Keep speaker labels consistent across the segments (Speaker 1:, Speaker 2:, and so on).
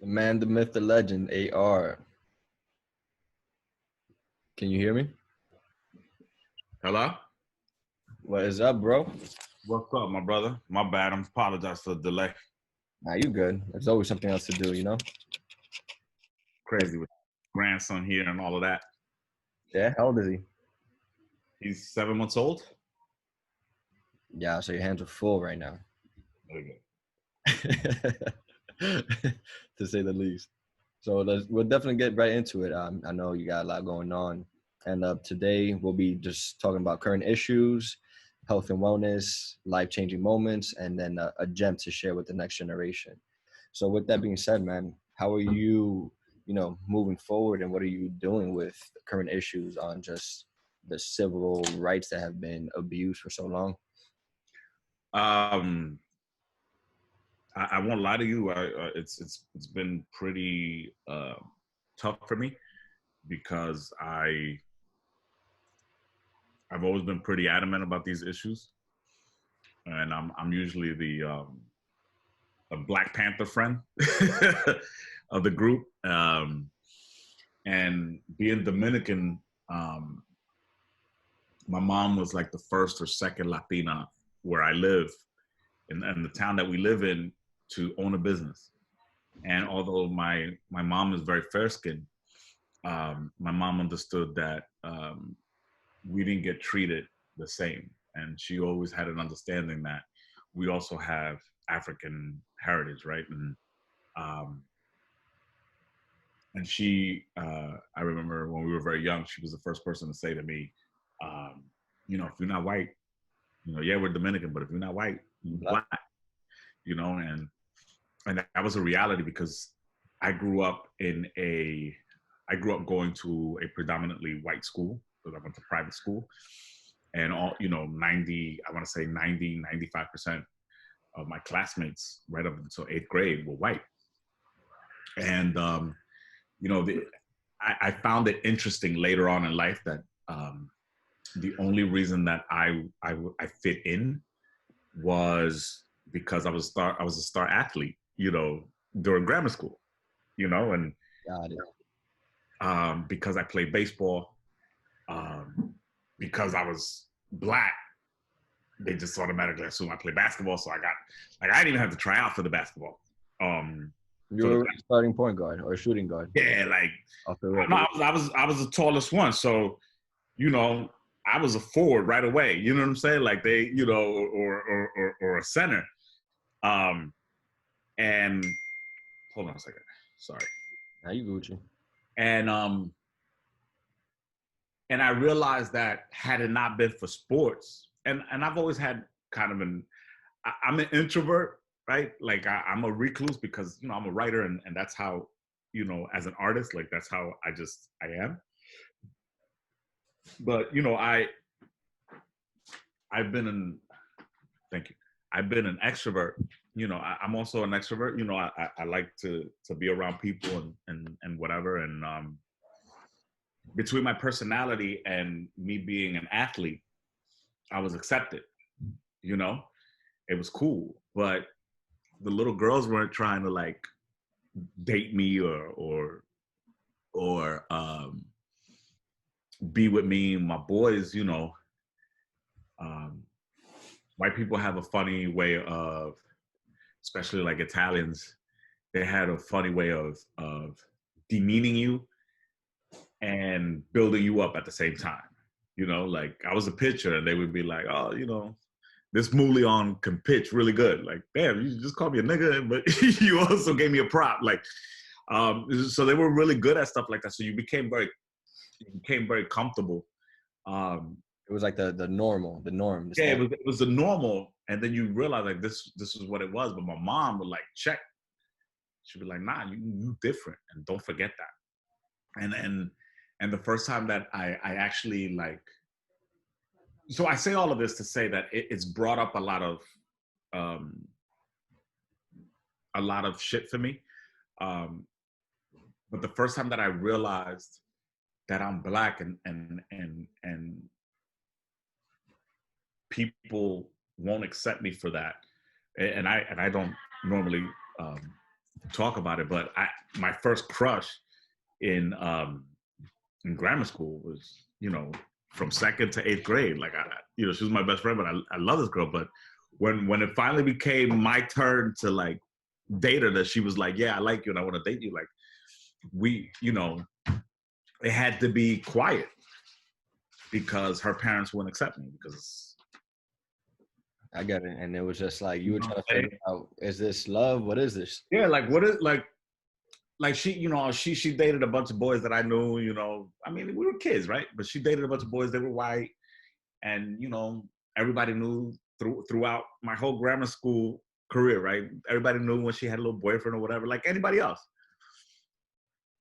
Speaker 1: The man, the myth, the legend, AR. Can you hear me?
Speaker 2: Hello?
Speaker 1: What is up, bro?
Speaker 2: What's up, my brother? My bad. I apologize for the delay.
Speaker 1: Nah, you good. There's always something else to do, you know?
Speaker 2: Crazy with grandson here and all of that.
Speaker 1: Yeah, how old is he?
Speaker 2: He's 7 months old.
Speaker 1: Yeah, so your hands are full right now.
Speaker 2: Very
Speaker 1: To say the least. So we'll definitely get right into it. I know you got a lot going on. And today we'll be just talking about current issues, health and wellness, life-changing moments, and then a gem to share with the next generation. So with that being said, man, how are you, moving forward, and what are you doing with the current issues on just the civil rights that have been abused for so long?
Speaker 2: good. I won't lie to you. It's been pretty tough for me because I've always been pretty adamant about these issues, and I'm usually the Black Panther friend of the group. And being Dominican, um, my mom was like the first or second Latina where I live in the town that we live in to own a business. And although my mom is very fair skinned, my mom understood that we didn't get treated the same. And she always had an understanding that we also have African heritage, right? Um, and she, I remember when we were very young, she was the first person to say to me, um, if you're not white, yeah, we're Dominican, but if you're not white, you're black, and that was a reality because I grew up I grew up going to a predominantly white school because I went to private school, and all, 90, I want to say 95% of my classmates right up until 8th grade were white. And, I found it interesting later on in life that the only reason that I fit in was because I was a star athlete, during grammar school, and
Speaker 1: Got it.
Speaker 2: because I played baseball, because I was black, they just automatically assumed I played basketball. So I didn't even have to try out for the basketball.
Speaker 1: You
Speaker 2: For the
Speaker 1: were a starting point guard or shooting guard
Speaker 2: Yeah, like
Speaker 1: off the rip.
Speaker 2: I was the tallest one, so I was a forward right away. You know what I'm saying? Like they, or a center. And hold on a second. Sorry.
Speaker 1: Now you Gucci.
Speaker 2: And and I realized that had it not been for sports, and I've always had kind of I'm an introvert, right? Like I'm a recluse because I'm a writer, and that's how, as an artist, like that's how I am. But I've been an thank you. I've been an extrovert. I'm also an extrovert. I like to be around people and whatever. And between my personality and me being an athlete, I was accepted. It was cool. But the little girls weren't trying to like date me or be with me. My boys, um, white people have a funny way of, especially like Italians, they had a funny way of demeaning you and building you up at the same time. Like I was a pitcher and they would be like, oh, this Mulion can pitch really good. Like, damn, you just called me a nigga, but you also gave me a prop. Like, so they were really good at stuff like that. So you became very comfortable.
Speaker 1: It was like the norm.
Speaker 2: Yeah, it was the normal, and then you realize like this is what it was. But my mom would like check. She'd be like, "Nah, you different, and don't forget that." And the first time that I actually like, so I say all of this to say that it's brought up um, a lot of shit for me. Um, but the first time that I realized that I'm black and people won't accept me for that, and I don't normally talk about it, but my first crush in grammar school was, from second to eighth grade. Like she was my best friend, but I love this girl. But when it finally became my turn to like date her, that she was like, yeah, I like you and I want to date you. Like it had to be quiet because her parents wouldn't accept me because
Speaker 1: I get it. And it was just like, you were trying to figure out, is this love? What is this?
Speaker 2: Yeah, like what is like she dated a bunch of boys that I knew, I mean, we were kids, right? But she dated a bunch of boys that were white, and everybody knew throughout my whole grammar school career, right? Everybody knew when she had a little boyfriend or whatever, like anybody else.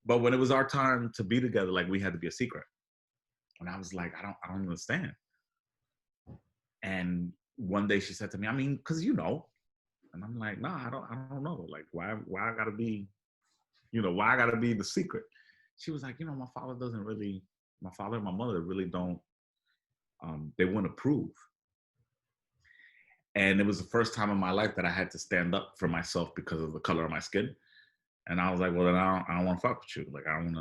Speaker 2: But when it was our time to be together, like we had to be a secret. And I was like, I don't understand. And one day she said to me, I mean, because and I'm like, nah, I don't know. Like, why I gotta be, why I gotta be the secret? She was like, my father and my mother really don't, they wouldn't approve. And it was the first time in my life that I had to stand up for myself because of the color of my skin. And I was like, well, then I don't want to fuck with you. Like, I don't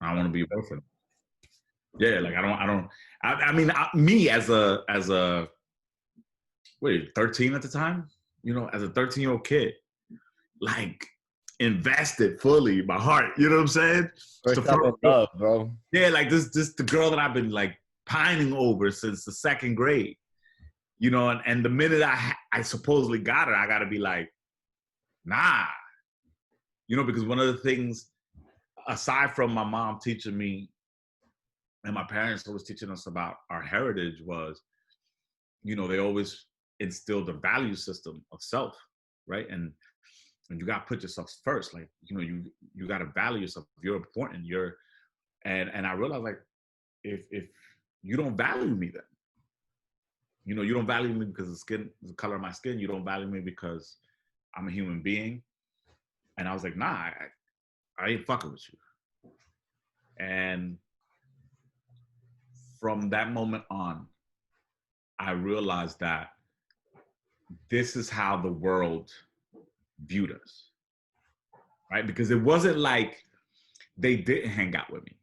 Speaker 2: want to be your boyfriend. Yeah, like I mean, me as a wait, 13 at the time, as a 13-year-old kid, like invested fully in my heart. You know what I'm saying?
Speaker 1: First time in love, bro.
Speaker 2: Yeah, like this the girl that I've been like pining over since the second grade. And the minute I supposedly got her, I got to be like, nah. Because one of the things, aside from my mom teaching me and my parents always teaching us about our heritage, was, they always instilled a value system of self, right? And you got to put yourself first. Like, you got to value yourself. You're important. And I realized, like, if you don't value me, then, you don't value me because of the color of my skin. You don't value me because I'm a human being. And I was like, nah, I ain't fucking with you. And from that moment on, I realized that this is how the world viewed us, right? Because it wasn't like they didn't hang out with me.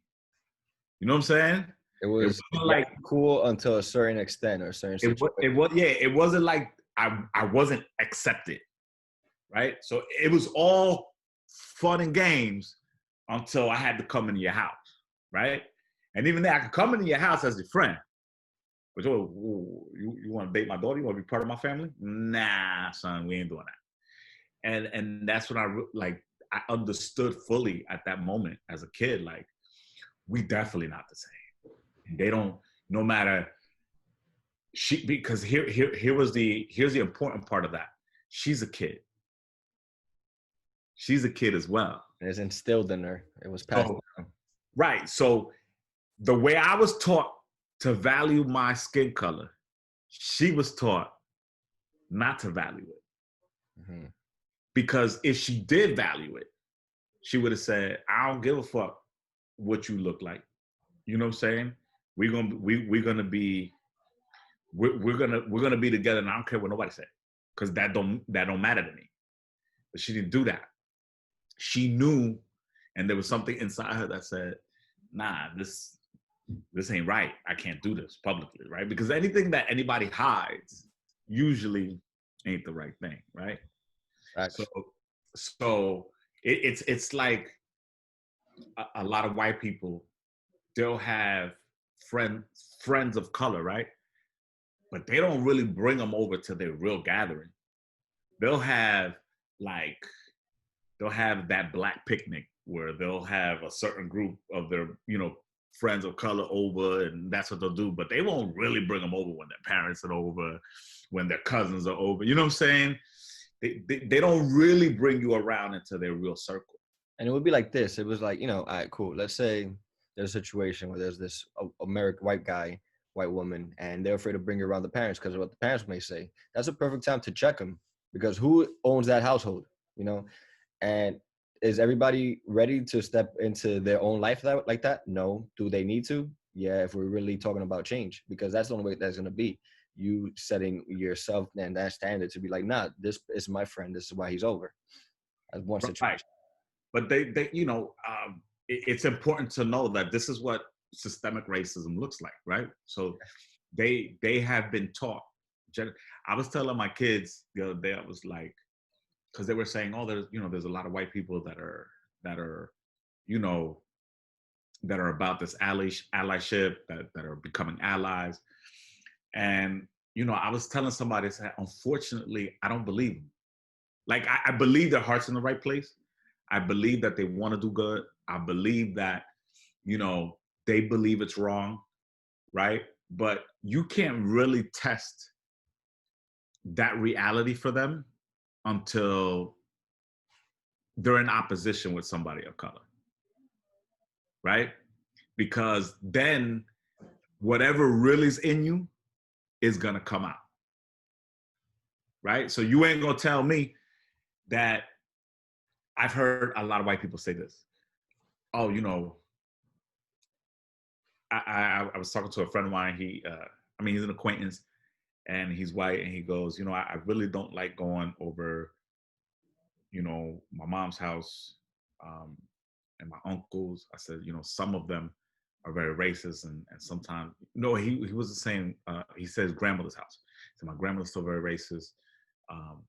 Speaker 2: You know what I'm saying?
Speaker 1: It was like cool until a certain extent or a certain situation.
Speaker 2: It wasn't like I wasn't accepted, right? So it was all fun and games until I had to come into your house, right? And even then, I could come into your house as a friend. But you want to date my daughter? You want to be part of my family? Nah, son, we ain't doing that. And that's when I understood fully at that moment as a kid, like, we definitely not the same. And they don't, no matter because here's the important part of that. She's a kid. She's a kid as well.
Speaker 1: It's instilled in her. It was passed down.
Speaker 2: Right. So the way I was taught to value my skin color, she was taught not to value it. Mm-hmm. Because if she did value it, she would have said, I don't give a fuck what you look like. You know what I'm saying? We're gonna be together, and I don't care what nobody said, because that don't matter to me. But she didn't do that. She knew, and there was something inside her that said, nah, this ain't right. I can't do this publicly, right? Because anything that anybody hides usually ain't the right thing, right?
Speaker 1: Right.
Speaker 2: So it's like a lot of white people, they'll have friends of color, right? But they don't really bring them over to their real gathering. They'll have that black picnic where they'll have a certain group of their, friends of color over, and that's what they'll do. But they won't really bring them over when their parents are over, when their cousins are over. You know what I'm saying? They don't really bring you around into their real circle.
Speaker 1: And it would be like this. It was like, all right, cool. Let's say there's a situation where there's this American white guy, white woman, and they're afraid to bring you around the parents because of what the parents may say. That's a perfect time to check them, because who owns that household, And is everybody ready to step into their own life like that? No. Do they need to? Yeah, if we're really talking about change, because that's the only way that's going to be. You setting yourself and that standard to be like, nah, this is my friend. This is why he's over. as one
Speaker 2: Right.
Speaker 1: situation.
Speaker 2: But it's important to know that this is what systemic racism looks like, right? So they have been taught. I was telling my kids the other day, I was like, because they were saying, oh, there's a lot of white people that are, you know, that are about this allyship, that are becoming allies. And, I was telling somebody, I said, unfortunately, I don't believe them. Like, I believe their heart's in the right place. I believe that they want to do good. I believe that, they believe it's wrong, right? But you can't really test that reality for them until they're in opposition with somebody of color, right? Because then whatever really is in you is gonna come out, right? So you ain't gonna tell me that. I've heard a lot of white people say this. Oh, I was talking to a friend of mine. He's an acquaintance, and he's white, and he goes, I really don't like going over, my mom's house, and my uncles. I said, some of them are very racist, and sometimes, no, he was the same. He said his grandmother's house. So my grandmother's still very racist.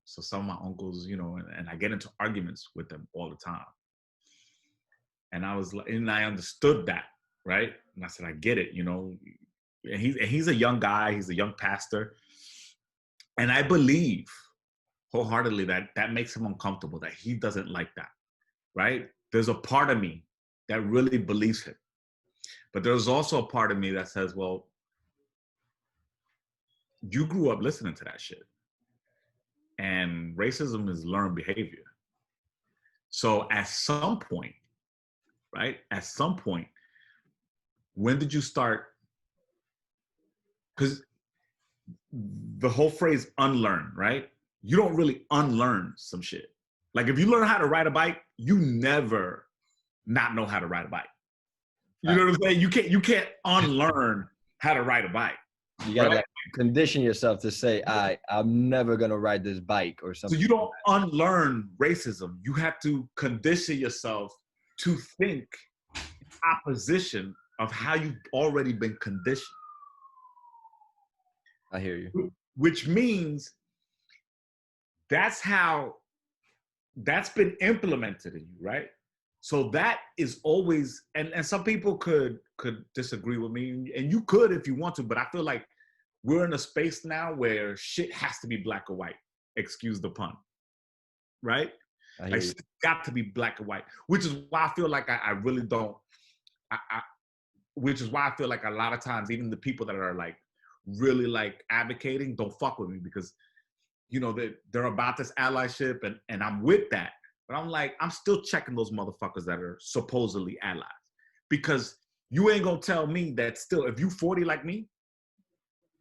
Speaker 2: So some of my uncles, and I get into arguments with them all the time. And I was like, and I understood that, right? And I said, I get it, and he's a young guy, he's a young pastor. And I believe wholeheartedly that makes him uncomfortable, that he doesn't like that, right? There's a part of me that really believes him. But there's also a part of me that says, well, you grew up listening to that shit. And racism is learned behavior. So at some point, right? At some point, when did you start? Because the whole phrase unlearn, right? You don't really unlearn some shit. Like if you learn how to ride a bike, you never not know how to ride a bike. You know what I'm saying? You can't unlearn how to ride a bike.
Speaker 1: You gotta like condition yourself to say, I'm never gonna ride this bike or something.
Speaker 2: So you don't unlearn racism. You have to condition yourself to think in opposition of how you've already been conditioned.
Speaker 1: I hear you.
Speaker 2: Which means that's been implemented in you, right? So that is always, and some people could disagree with me, and you could if you want to, but I feel like we're in a space now where shit has to be black or white. Excuse the pun, right? Like it's got to be black and white, which is why I feel like I really don't. Which is why I feel like a lot of times even the people that are like really like advocating don't fuck with me because they're about this allyship and I'm with that, but I'm like I'm still checking those motherfuckers that are supposedly allies because you ain't gonna tell me that still if you 40 like me,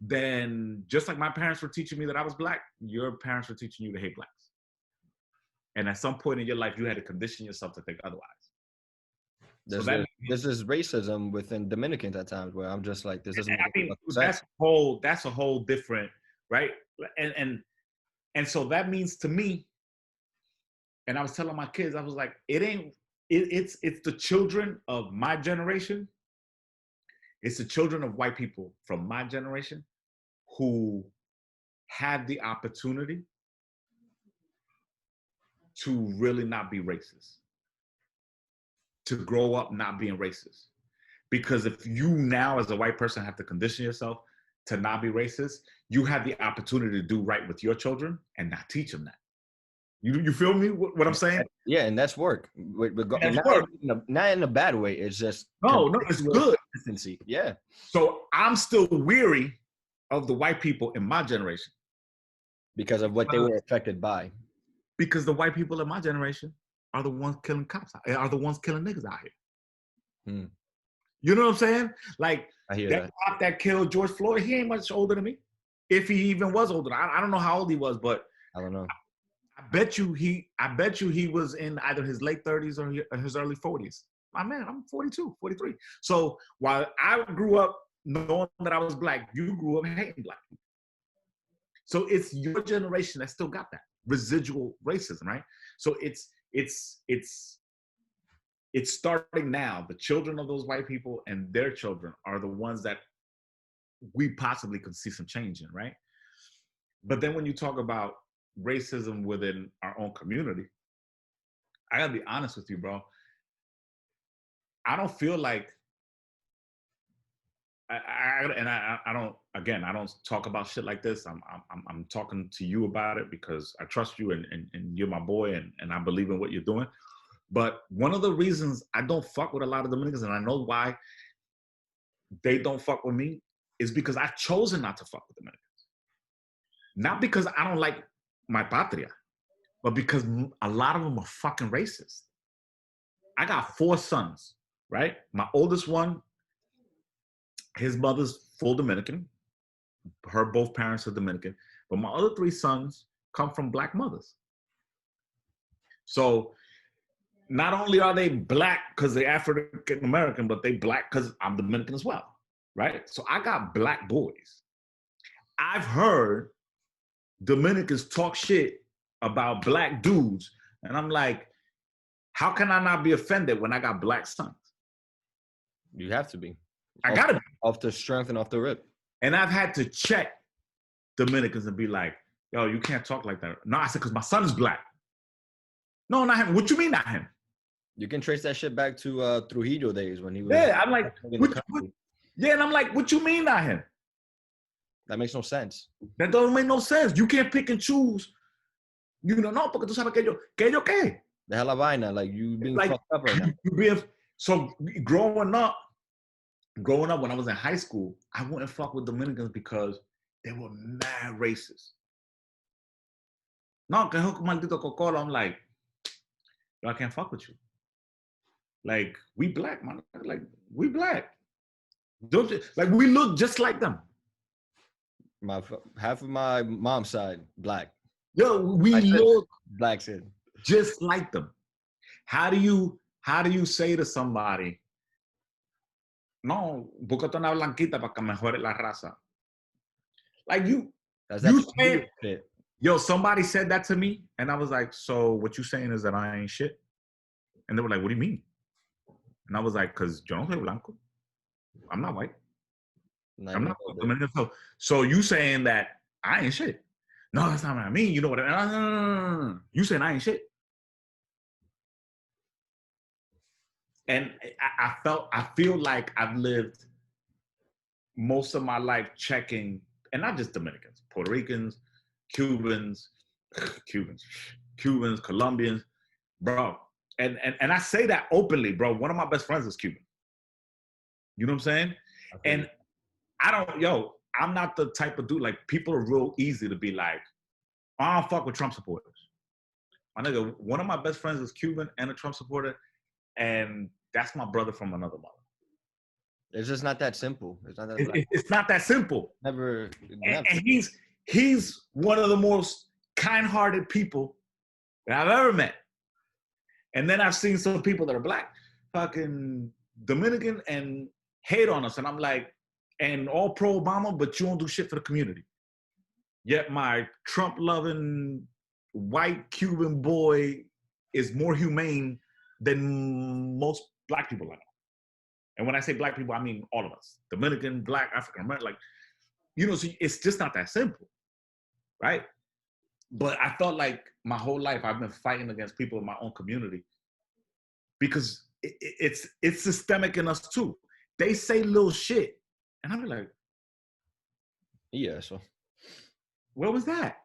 Speaker 2: then just like my parents were teaching me that I was black, your parents were teaching you to hate blacks. And at some point in your life, you had to condition yourself to think otherwise.
Speaker 1: This is racism within Dominicans at times where I'm just like, this isn't.
Speaker 2: That's a whole different, right? And so that means to me, and I was telling my kids, I was like, it's the children of my generation. It's the children of white people from my generation who had the opportunity to really not be racist, to grow up not being racist. Because if you now as a white person have to condition yourself to not be racist, you have the opportunity to do right with your children and not teach them that. You feel me? What I'm saying?
Speaker 1: Yeah, and that's work. Not in a bad way. It's just
Speaker 2: no, it's good.
Speaker 1: Consistency. Yeah.
Speaker 2: So I'm still weary of the white people in my generation
Speaker 1: because of what they were affected by.
Speaker 2: Because the white people in my generation are the ones killing cops, are the ones killing niggas out here. You know what I'm saying? Like that cop that killed George Floyd, he ain't much older than me. If he even was older. I don't know how old he was, but
Speaker 1: I don't know.
Speaker 2: I bet you he was in either his late 30s or his early 40s. My man, I'm 42, 43. So while I grew up knowing that I was black, you grew up hating black people. So it's your generation that still got that residual racism, right? So it's it's starting now. The children of those white people and their children are the ones that we possibly could see some change in, right? But then when you talk about racism within our own community, I gotta be honest with you, bro. I don't feel like I don't, again, I don't talk about shit like this. I'm talking to you about it because I trust you and you're my boy and I believe in what you're doing. But one of the reasons I don't fuck with a lot of Dominicans, and I know why they don't fuck with me, is because I've chosen not to fuck with Dominicans. Not because I don't like my patria, but because a lot of them are fucking racist. I got 4 sons, right? My oldest one, his mother's full Dominican. Both parents are Dominican. But my other 3 sons come from black mothers. So not only are they black because they're African American, but they black because I'm Dominican as well, right? So I got black boys. I've heard Dominicans talk shit about black dudes, and I'm like, how can I not be offended when I got black sons?
Speaker 1: You have to be.
Speaker 2: I gotta be.
Speaker 1: Off the strength and off the rip.
Speaker 2: And I've had to check Dominicans and be like, yo, you can't talk like that. No, I said, because my son is black. No, not him. What you mean, not him?
Speaker 1: You can trace that shit back to Trujillo days when he was.
Speaker 2: Yeah, I'm like, yeah, and I'm like, what you mean, not him?
Speaker 1: That makes no sense.
Speaker 2: That doesn't make no sense. You can't pick and choose. You know, no, porque tú sabes que yo qué.
Speaker 1: Deja la vaina, like you being like, fucked up right now.
Speaker 2: So growing up, when I was in high school, I wouldn't fuck with Dominicans because they were mad racist. No, que maldito cocola. I'm like, yo, I can't fuck with you. Like, we black, man. Like, we black. Don't you, like, we look just like them.
Speaker 1: Half of my mom's side, black.
Speaker 2: Yo, we look
Speaker 1: black shit.
Speaker 2: Just like them. How do you say to somebody, no, búscate una blanquita para que mejore la raza? Like you say, yo, somebody said that to me, and I was like, so what you saying is that I ain't shit? And they were like, what do you mean? And I was like, because yo no soy blanco. I'm not white. I'm not. So you saying that I ain't shit? No, that's not what I mean. You know what I mean? No. You saying I ain't shit? And I feel like I've lived most of my life checking, and not just Dominicans, Puerto Ricans, Cubans, Colombians, bro. And I say that openly, bro. One of my best friends is Cuban. You know what I'm saying? Okay. And I'm not the type of dude, like, people are real easy to be like, I don't fuck with Trump supporters. My nigga, one of my best friends is Cuban and a Trump supporter, and that's my brother from another mother.
Speaker 1: It's just not that simple. It's not that.
Speaker 2: It's not that simple.
Speaker 1: Never.
Speaker 2: And he's one of the most kind-hearted people that I've ever met. And then I've seen some people that are black, fucking Dominican, and hate on us. And I'm like, and all pro-Obama, but you don't do shit for the community. Yet my Trump-loving white Cuban boy is more humane than most black people I know. And when I say black people, I mean all of us. Dominican, black, African American, like, you know, so it's just not that simple, right? But I felt like my whole life I've been fighting against people in my own community because it's systemic in us too. They say little shit, and I'm like,
Speaker 1: yeah, so
Speaker 2: where was that?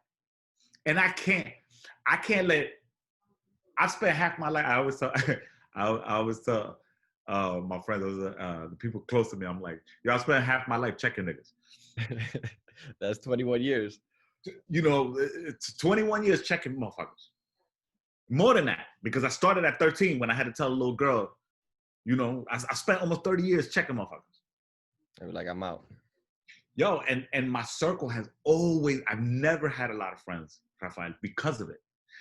Speaker 2: And I can't let. I spent half my life. I always tell my friends, the people close to me, I'm like, yo, I spent half my life checking niggas.
Speaker 1: That's 21 years.
Speaker 2: You know, it's 21 years checking motherfuckers. More than that, because I started at 13 when I had to tell a little girl, you know, I spent almost 30 years checking motherfuckers.
Speaker 1: I was like, I'm out.
Speaker 2: Yo, and my circle has always, I've never had a lot of friends, Rafael, because of it.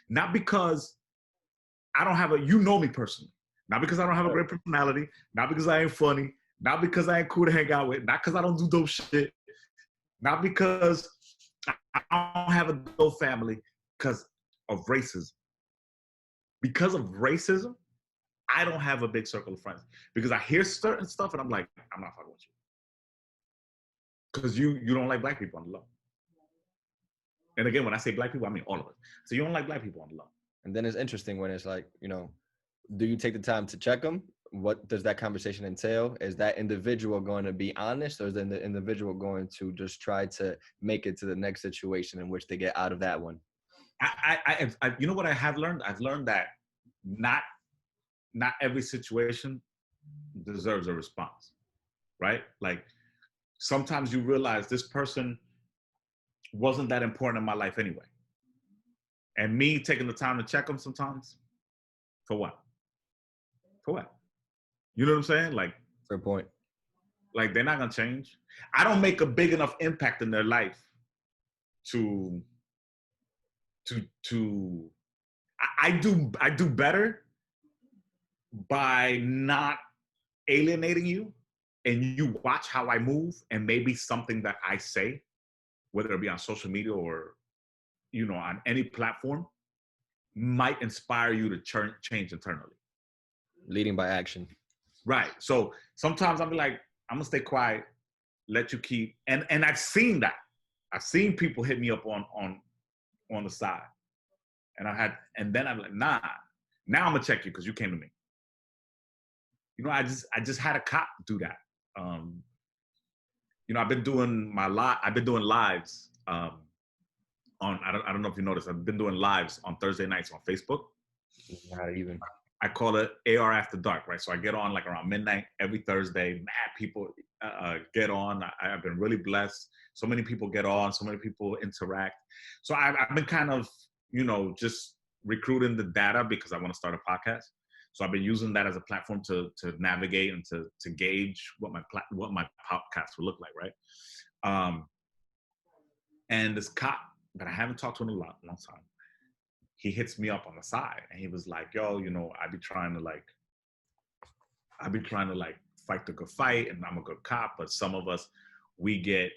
Speaker 2: Not because I don't have you know me personally. Not because I don't have a great personality. Not because I ain't funny. Not because I ain't cool to hang out with. Not because I don't do dope shit. Not because I don't have a dope family. Because of racism. because of racism, I don't have a big circle of friends because I hear certain stuff and I'm like, I'm not fucking with you. Because you don't like black people on the low. And again, when I say black people, I mean all of us. So you don't like black people on the low.
Speaker 1: And then it's interesting when it's like, you know, do you take the time to check them? What does that conversation entail? Is that individual going to be honest, or is the individual going to just try to make it to the next situation in which they get out of that one?
Speaker 2: I you know what I have learned? I've learned that not every situation deserves a response, right? Like sometimes you realize this person wasn't that important in my life anyway. And me taking the time to check them sometimes, for what? For what? You know what I'm saying? Like,
Speaker 1: Fair point.
Speaker 2: Like they're not gonna change. I don't make a big enough impact in their life to I do better by not alienating you, and you watch how I move, and maybe something that I say, whether it be on social media or on any platform, might inspire you to change internally.
Speaker 1: Leading by action.
Speaker 2: Right. So sometimes I'm like, I'm gonna stay quiet, let you keep, and I've seen that. I've seen people hit me up on the side, and then I'm like, nah. Now I'm gonna check you because you came to me. I just had a cop do that. I've been doing lives on. I don't know if you noticed. I've been doing lives on Thursday nights on Facebook.
Speaker 1: Not even.
Speaker 2: I call it AR After Dark, right? So I get on like around midnight every Thursday. Mad people get on. I've been really blessed. So many people get on. So many people interact. So I've been kind of, just recruiting the data because I want to start a podcast. So I've been using that as a platform to navigate and to gauge what my podcast will look like, right? And this cop that I haven't talked to in a long time, he hits me up on the side and he was like, yo, I be trying to fight the good fight, and I'm a good cop, but some of us, we get,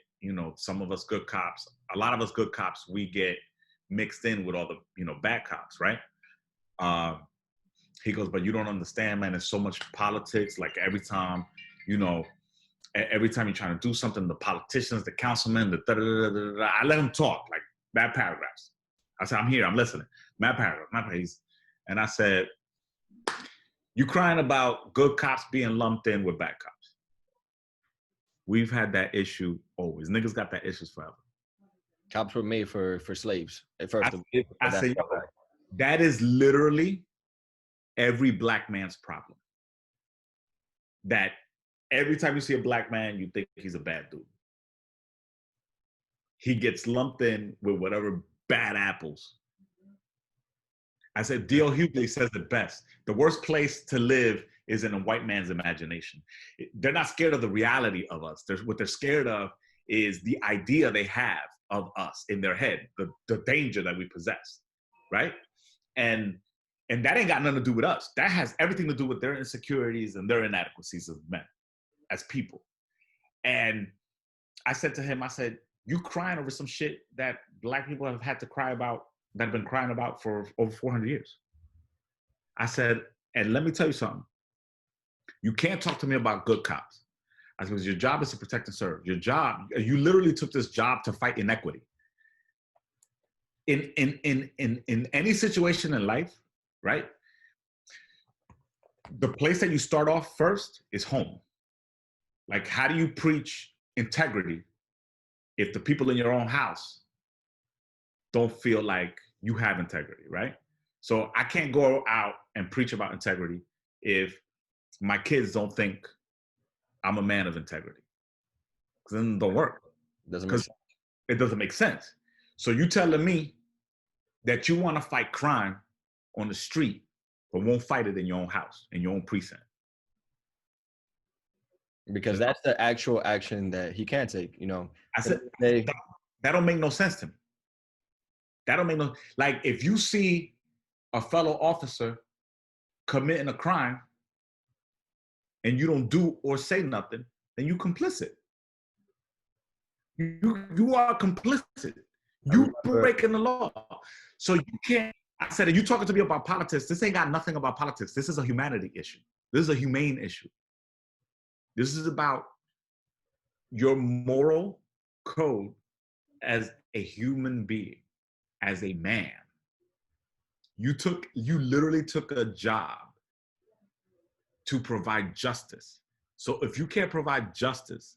Speaker 2: some of us good cops, a lot of us good cops, we get mixed in with all the, bad cops, right? He goes, but you don't understand, man, there's so much politics. Like every time you're trying to do something, the politicians, the councilmen, the da-da-da-da-da-da, I let him talk, like bad paragraphs. I said, I'm here, I'm listening. Mad paragraph. And I said, you crying about good cops being lumped in with bad cops. We've had that issue always. Niggas got that issues forever.
Speaker 1: Cops were made for slaves. First
Speaker 2: I say, that is literally every black man's problem. That every time you see a black man, you think he's a bad dude. He gets lumped in with whatever bad apples. I said, D.L. Hughley says it best. The worst place to live is in a white man's imagination. They're not scared of the reality of us. What they're scared of is the idea they have of us in their head, the danger that we possess, right? And that ain't got nothing to do with us. That has everything to do with their insecurities and their inadequacies as men, as people. And I said to him, you crying over some shit that black people have had to cry about, that have been crying about for over 400 years. I said, and let me tell you something. You can't talk to me about good cops. I said, your job is to protect and serve. Your job, you literally took this job to fight inequity. In any situation in life, right? The place that you start off first is home. Like, how do you preach integrity if the people in your own house don't feel like you have integrity, right? So I can't go out and preach about integrity if my kids don't think I'm a man of integrity. Because then it don't work. It doesn't make sense. So you telling me that you want to fight crime on the street, but won't fight it in your own house, in your own precinct.
Speaker 1: Because that's the actual action that he can take,
Speaker 2: I said, that don't make no sense to me. That don't make no, like if you see a fellow officer committing a crime and you don't do or say nothing, then you complicit. You are complicit. You breaking the law. So you can't I said, are you talking to me about politics? This ain't got nothing about politics. This is a humanity issue. This is a humane issue. This is about your moral code as a human being, as a man. You literally took a job to provide justice. So if you can't provide justice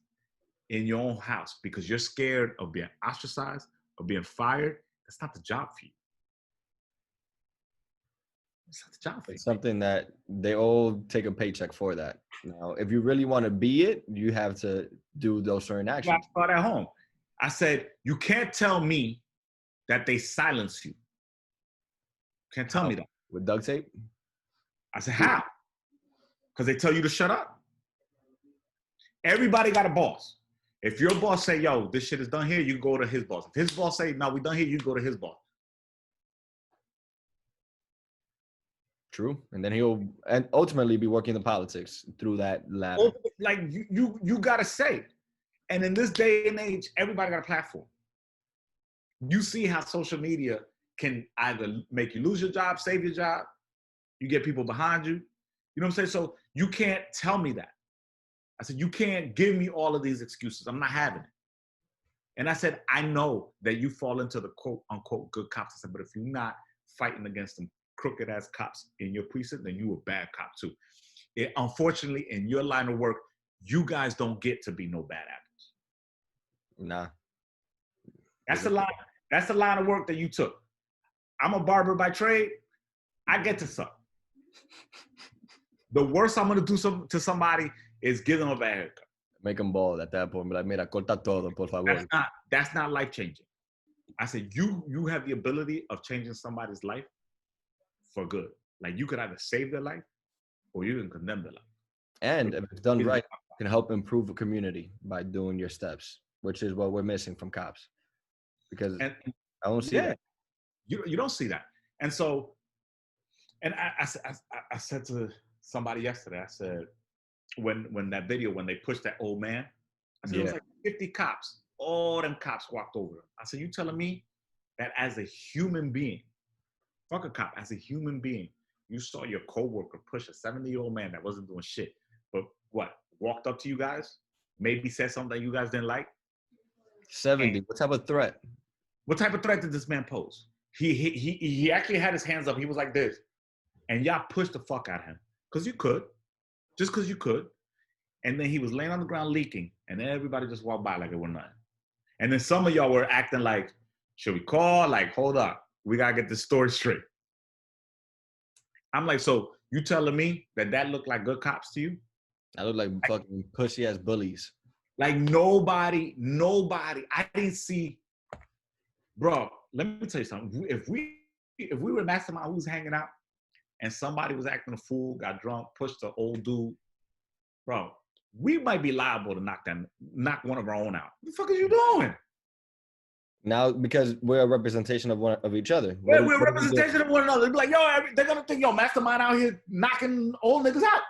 Speaker 2: in your own house because you're scared of being ostracized or being fired, that's not the job for you. It's not the job for you.
Speaker 1: It's something that they all take a paycheck for that. Now, if you really want to be it, you have to do those certain actions.
Speaker 2: I start at home. I said, you can't tell me that they silence you. Can't tell me that.
Speaker 1: With duct tape?
Speaker 2: I said, how? Because they tell you to shut up. Everybody got a boss. If your boss say, yo, this shit is done here, you go to his boss. If his boss say, no, we done here, you go to his boss.
Speaker 1: True. And then he'll ultimately be working the politics through that ladder.
Speaker 2: Like you gotta say. And in this day and age, everybody got a platform. You see how social media can either make you lose your job, save your job. You get people behind you. You know what I'm saying? So you can't tell me that. I said, you can't give me all of these excuses. I'm not having it. And I said, I know that you fall into the quote unquote good cops. I said, but if you're not fighting against them crooked ass cops in your precinct, then you a bad cop too. Unfortunately, in your line of work, you guys don't get to be no bad apples.
Speaker 1: Nah.
Speaker 2: That's the line. That's the line of work that you took. I'm a barber by trade. I get to suck. The worst I'm gonna do to somebody is give them a bad haircut.
Speaker 1: Make them bald at that point. Be like, mira, corta todo, por favor.
Speaker 2: That's not life changing. I said, you have the ability of changing somebody's life for good. Like you could either save their life or you can condemn their life.
Speaker 1: And if it's done right, it can help improve a community by doing your steps, which is what we're missing from cops. Because I don't see that.
Speaker 2: You don't see that. And so, and I said to somebody yesterday, I said, when that video, when they pushed that old man, I said, it was like 50 cops. All them cops walked over him. I said, you telling me that as a human being, fuck a cop, as a human being, you saw your coworker push a 70-year-old man that wasn't doing shit, but what, walked up to you guys, maybe said something that you guys didn't like?
Speaker 1: 70, and what type of threat?
Speaker 2: What type of threat did this man pose? He actually had his hands up. He was like this. And y'all pushed the fuck out of him. Because you could. Just because you could. And then he was laying on the ground leaking. And then everybody just walked by like it was nothing. And then some of y'all were acting like, should we call? Like, hold up. We got to get this story straight. I'm like, so you telling me that looked like good cops to you?
Speaker 1: That looked like fucking pussy-ass bullies.
Speaker 2: Like nobody. I didn't see. Bro, let me tell you something. If we were mastermind who was hanging out and somebody was acting a fool, got drunk, pushed an old dude, bro, we might be liable to knock one of our own out. What the fuck are you doing?
Speaker 1: Now, because we're a representation of each other.
Speaker 2: Yeah, we're a representation of one another. They're like, yo, they're gonna think, yo, mastermind out here knocking old niggas out.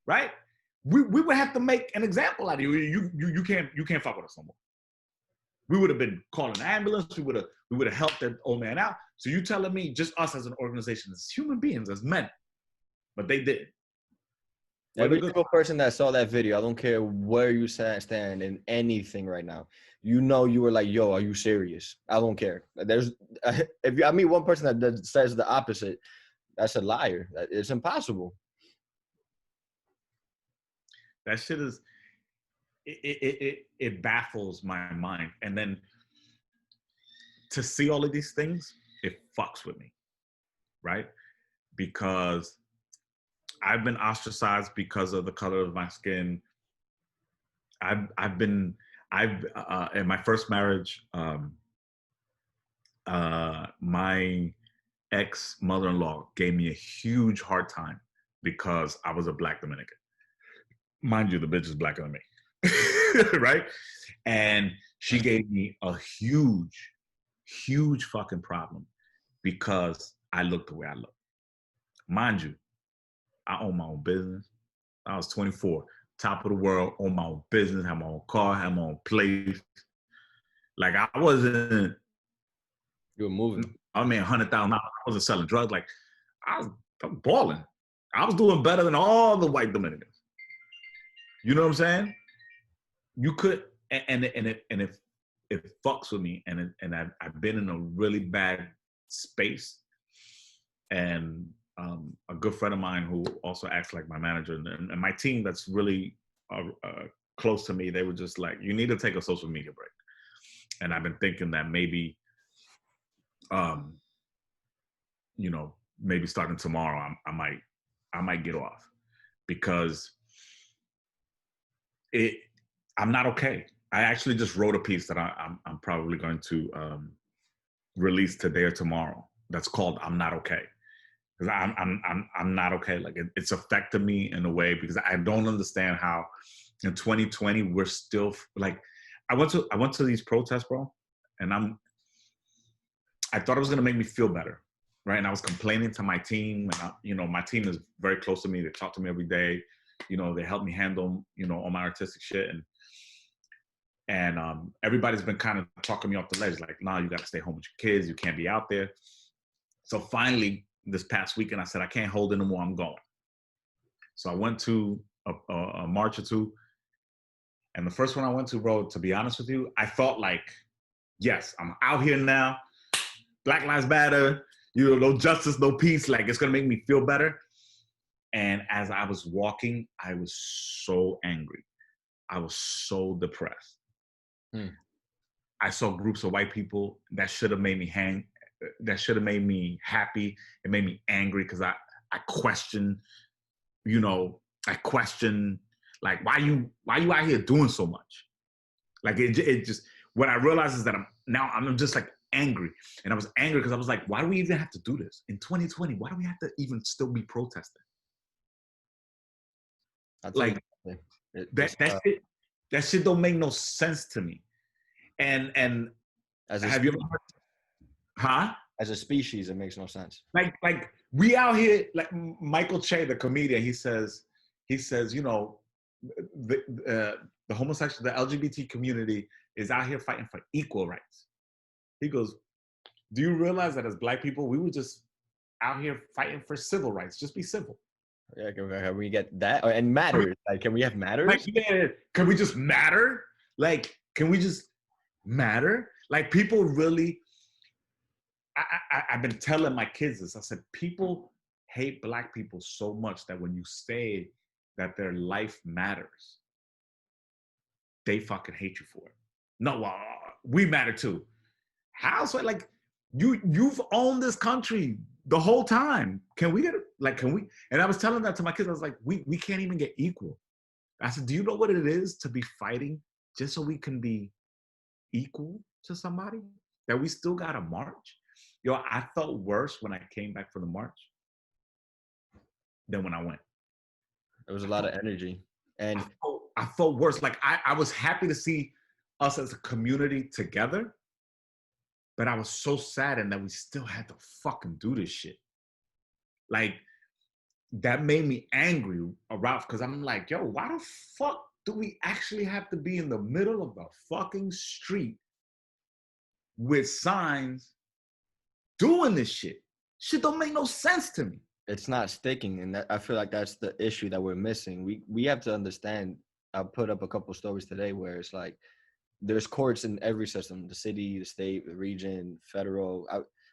Speaker 2: Right? We would have to make an example out of you. You can't fuck with us no more. We would have been calling an ambulance. We would have helped that old man out. So you telling me just us as an organization, as human beings, as men, but they did.
Speaker 1: Every single person that saw that video, I don't care where you stand in anything right now, you know you were like, yo, are you serious? I don't care. If I meet one person that says the opposite, that's a liar. It's impossible.
Speaker 2: That shit is, it baffles my mind. And then to see all of these things, it fucks with me, right? Because I've been ostracized because of the color of my skin. In my first marriage, my ex-mother-in-law gave me a huge hard time because I was a Black Dominican. Mind you, the bitch is blacker than me, right? And she gave me a huge fucking problem because I looked the way I look. Mind you, I own my own business. I was 24, top of the world, own my own business, have my own car, have my own place. Like I wasn't.
Speaker 1: You were moving.
Speaker 2: I made $100,000. I wasn't selling drugs. Like I was balling. I was doing better than all the white Dominicans. You know what I'm saying? You could, it fucks with me, and I've been in a really bad space, and a good friend of mine who also acts like my manager, and my team that's really close to me, they were just like, you need to take a social media break. And I've been thinking that maybe, maybe starting tomorrow, I might get off, because I'm not okay. I actually just wrote a piece that I'm probably going to release today or tomorrow. That's called "I'm Not Okay," because I'm not okay. Like it's affected me in a way, because I don't understand how in 2020 we're still like. I went to these protests, bro, and I thought it was gonna make me feel better, right? And I was complaining to my team, and my team is very close to me. They talk to me every day. They help me handle all my artistic shit, and everybody's been kind of talking me off the ledge, like, nah, you got to stay home with your kids. You can't be out there. So finally, this past weekend, I said, I can't hold it anymore. I'm going. So I went to a march or two. And the first one I went to, bro, to be honest with you, I thought like, yes, I'm out here now. Black Lives Matter, no justice, no peace. Like, it's going to make me feel better. And as I was walking, I was so angry. I was so depressed. I saw groups of white people that should have made me happy. It made me angry, because I questioned, like, why you out here doing so much? Like it just, what I realized is that I'm just like angry. And I was angry because I was like, why do we even have to do this in 2020? Why do we have to even still be protesting? Like that shit don't make no sense to me. And have you ever heard? Huh?
Speaker 1: As a species, it makes no sense.
Speaker 2: Like we out here, like Michael Che, the comedian, he says, the homosexual, the LGBT community is out here fighting for equal rights. He goes, do you realize that as Black people, we were just out here fighting for civil rights? Just be civil.
Speaker 1: Yeah, can we get that? And matters. Like, can we have matters?
Speaker 2: Like, yeah, can we just matter? Like, can we just matter? Like, people really, I've been telling my kids this. I said, people hate Black people so much that when you say that their life matters, they fucking hate you for it. No, we matter too. How? So, like, you've owned this country the whole time. Can we get it? Like, can we? And I was telling that to my kids. I was like, we can't even get equal. I said, do you know what it is to be fighting just so we can be equal to somebody? That we still got to march? Yo, I felt worse when I came back from the march than when I went.
Speaker 1: There was a lot of energy. And
Speaker 2: I felt worse. Like, I was happy to see us as a community together, but I was so saddened that we still had to fucking do this shit. Like, that made me angry, Ralph, because I'm like, yo, why the fuck do we actually have to be in the middle of the fucking street with signs doing this shit? Shit don't make no sense to me.
Speaker 1: It's not sticking, and I feel like that's the issue that we're missing. We have to understand. I put up a couple stories today where it's like there's courts in every system: the city, the state, the region, federal.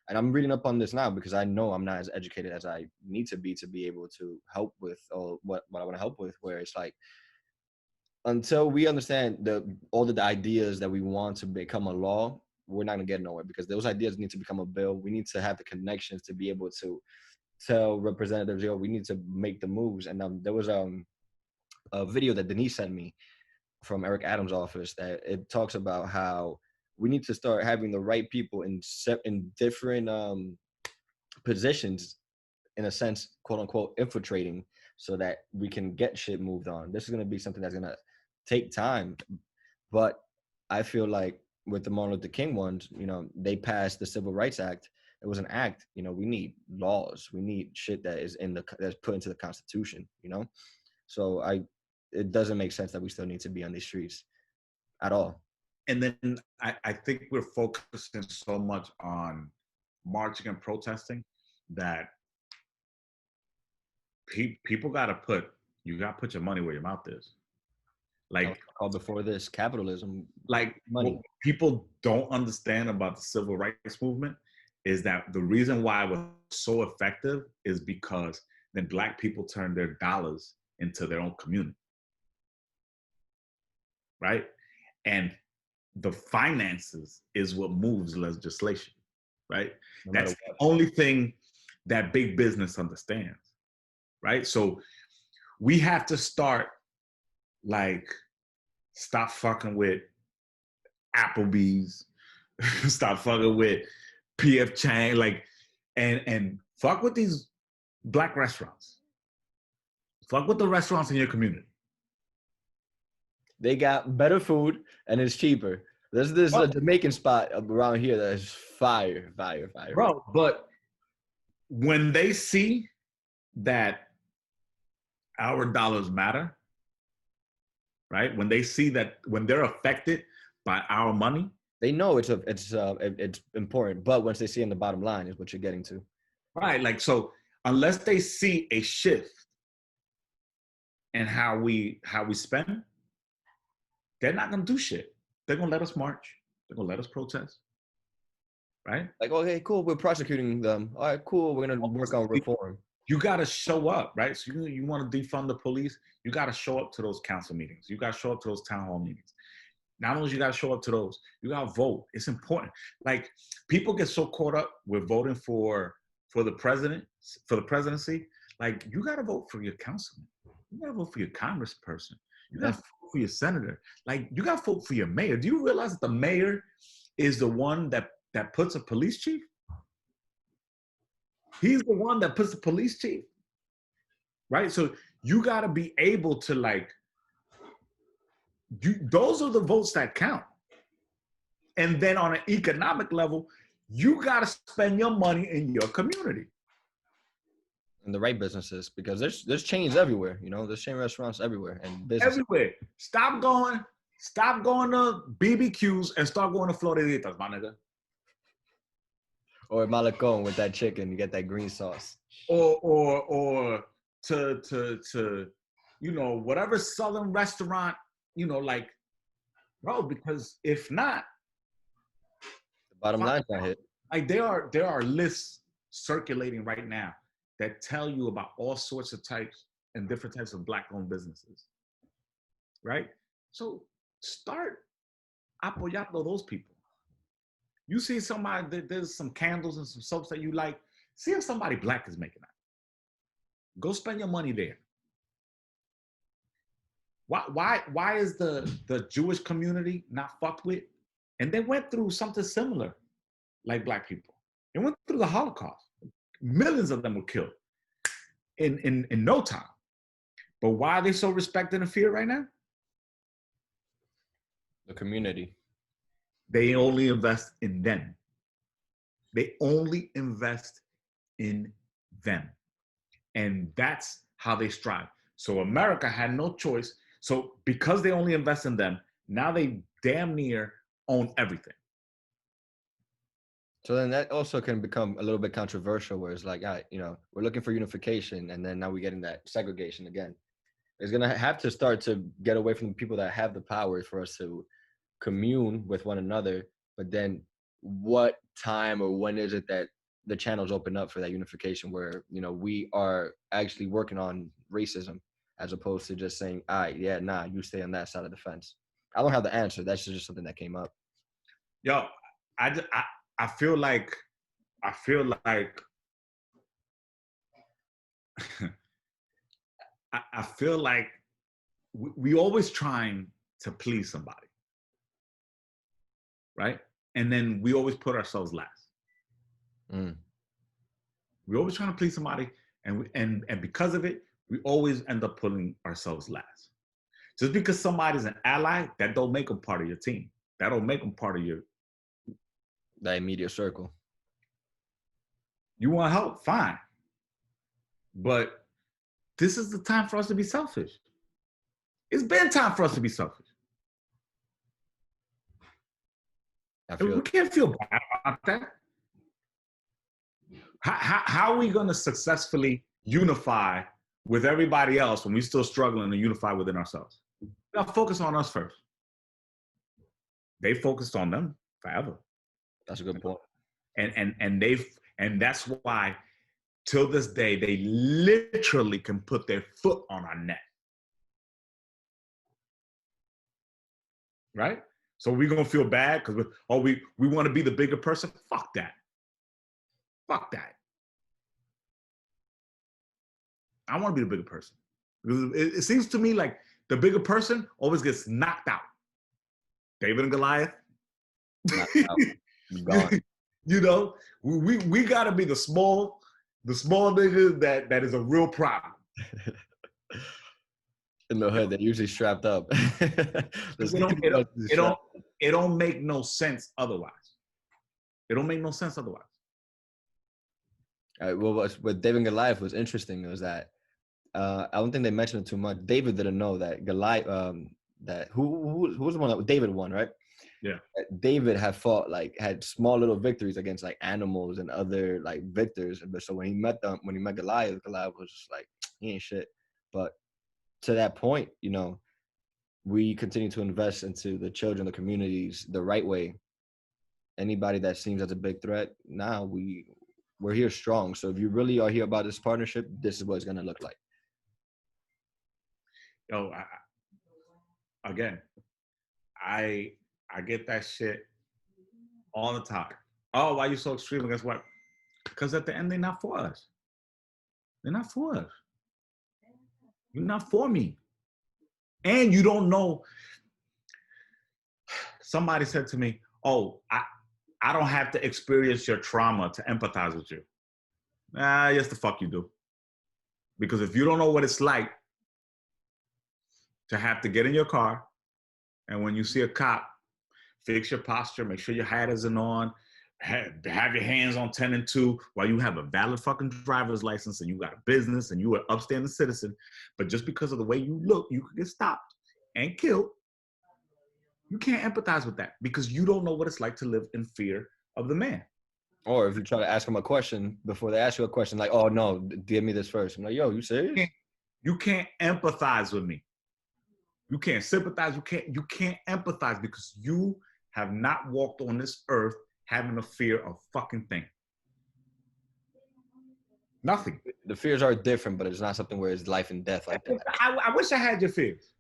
Speaker 1: And I'm reading up on this now because I know I'm not as educated as I need to be able to help with what I want to help with. Where it's like, until we understand all the ideas that we want to become a law, we're not gonna get nowhere, because those ideas need to become a bill. We need to have the connections to be able to tell representatives, yo, we need to make the moves. And there was a video that Denise sent me from Eric Adams' office that it talks about how we need to start having the right people in different positions, in a sense, quote unquote, infiltrating, so that we can get shit moved on. This is going to be something that's going to take time. But I feel like with the Martin Luther King ones, they passed the Civil Rights Act. It was an act. We need laws. We need shit that is that's put into the Constitution. So it doesn't make sense that we still need to be on these streets at all.
Speaker 2: And then I think we're focusing so much on marching and protesting that people got to put your money where your mouth is. Like
Speaker 1: called before this capitalism.
Speaker 2: Like
Speaker 1: money.
Speaker 2: What people don't understand about the civil rights movement is that the reason why it was so effective is because then Black people turned their dollars into their own community, right? And the finances is what moves legislation, right? That's the only thing that big business understands, right? So we have to start like stop fucking with Applebee's, stop fucking with PF Chang, like, and fuck with these Black restaurants. Fuck with the restaurants in your community.
Speaker 1: They got better food and it's cheaper. There's this Jamaican spot around here that is fire.
Speaker 2: Bro, but when they see that our dollars matter, right? When they see that, when they're affected by our money,
Speaker 1: they know it's important. But once they see in the bottom line is what you're getting to,
Speaker 2: right? Like, so unless they see a shift in how we spend, they're not gonna do shit. They're gonna let us march. They're gonna let us protest, right?
Speaker 1: Like, okay, cool, we're prosecuting them. All right, cool, we're gonna work on reform.
Speaker 2: You gotta show up, right? So you want to defund the police, you gotta show up to those council meetings. You gotta show up to those town hall meetings. Not only you gotta show up to those, you gotta vote. It's important. Like, people get so caught up with voting for the presidency. Like, you gotta vote for your councilman. You gotta vote for your congressperson. You gotta vote for your senator. Like, you gotta vote for your mayor. Do you realize that the mayor is the one that puts a police chief? He's the one that puts the police chief, right? So you gotta be able to, like, those are the votes that count. And then on an economic level, you gotta spend your money in your community.
Speaker 1: And the right businesses, because there's chains everywhere, you know, there's chain restaurants everywhere and businesses.
Speaker 2: Everywhere. Stop going to BBQs and start going to Floriditas, my nigga.
Speaker 1: Or Malecon with that chicken, you get that green sauce.
Speaker 2: Or to you know, whatever Southern restaurant, you know, like, bro, because if not,
Speaker 1: the bottom line's not hit.
Speaker 2: Like, there are lists circulating right now that tell you about all sorts of types and different types of Black-owned businesses, right? So start apoyando those people. You see somebody, there's some candles and some soaps that you like, see if somebody Black is making that. Go spend your money there. Why is the Jewish community not fucked with? And they went through something similar, like Black people. They went through the Holocaust. Millions of them were killed in no time. But why are they so respected and feared right now?
Speaker 1: The community.
Speaker 2: They only invest in them. They only invest in them. And that's how they strive. So America had no choice. So because they only invest in them, now they damn near own everything.
Speaker 1: So then that also can become a little bit controversial, where it's like, all right, you know, we're looking for unification, and then now we're getting that segregation again. It's going to have to start to get away from the people that have the power for us to commune with one another. But then what time or when is it that the channels open up for that unification where, you know, we are actually working on racism as opposed to just saying, all right, yeah, nah, you stay on that side of the fence? I don't have the answer. That's just something that came up.
Speaker 2: Yo, I feel like I feel like we always trying to please somebody, right? And then we always put ourselves last. We always trying to please somebody, and because of it, we always end up putting ourselves last. Just because somebody's an ally, that don't make them part of your team. That don't make them part of
Speaker 1: that immediate circle.
Speaker 2: You want help? Fine. But this is the time for us to be selfish. It's been time for us to be selfish. We can't feel bad about that. How are we going to successfully unify with everybody else when we're still struggling to unify within ourselves? We got to focus on us first. They focused on them forever.
Speaker 1: That's a good point.
Speaker 2: And that's why till this day they literally can put their foot on our neck. Right? So we're gonna feel bad because we want to be the bigger person. Fuck that. Fuck that. I want to be the bigger person. It seems to me like the bigger person always gets knocked out. David and Goliath. Knocked out. Gone. You know, we gotta be the small nigga that is a real problem.
Speaker 1: In the hood, they're usually strapped up.
Speaker 2: It don't make no sense otherwise. It don't make no sense otherwise.
Speaker 1: All right, well, what David and Goliath was interesting was that I don't think they mentioned it too much. David didn't know that Goliath, that who was the one that David won, right?
Speaker 2: Yeah.
Speaker 1: David had small little victories against like animals and other like victors. But so when he met Goliath was just like, he ain't shit. But to that point, you know, we continue to invest into the children, the communities, the right way. Anybody that seems as a big threat, now we're here strong. So if you really are here about this partnership, this is what it's gonna look like.
Speaker 2: Yo, I get that shit all the time. Oh, why are you so extreme against white? Because at the end, they're not for us. They're not for us. You're not for me. And you don't know. Somebody said to me, oh, I don't have to experience your trauma to empathize with you. Yes, the fuck you do. Because if you don't know what it's like to have to get in your car, and when you see a cop, fix your posture, make sure your hat isn't on, have your hands on 10 and 2 while you have a valid fucking driver's license and you got a business and you are an upstanding citizen. But just because of the way you look, you could get stopped and killed. You can't empathize with that because you don't know what it's like to live in fear of the man.
Speaker 1: Or if you try to ask them a question before they ask you a question, like, oh no, give me this first. I'm like, yo, you serious?
Speaker 2: You can't empathize with me. You can't sympathize. You can't empathize because you have not walked on this earth having a fear of fucking thing. Nothing.
Speaker 1: The fears are different, but it's not something where it's life and death like that.
Speaker 2: I wish I had your fears.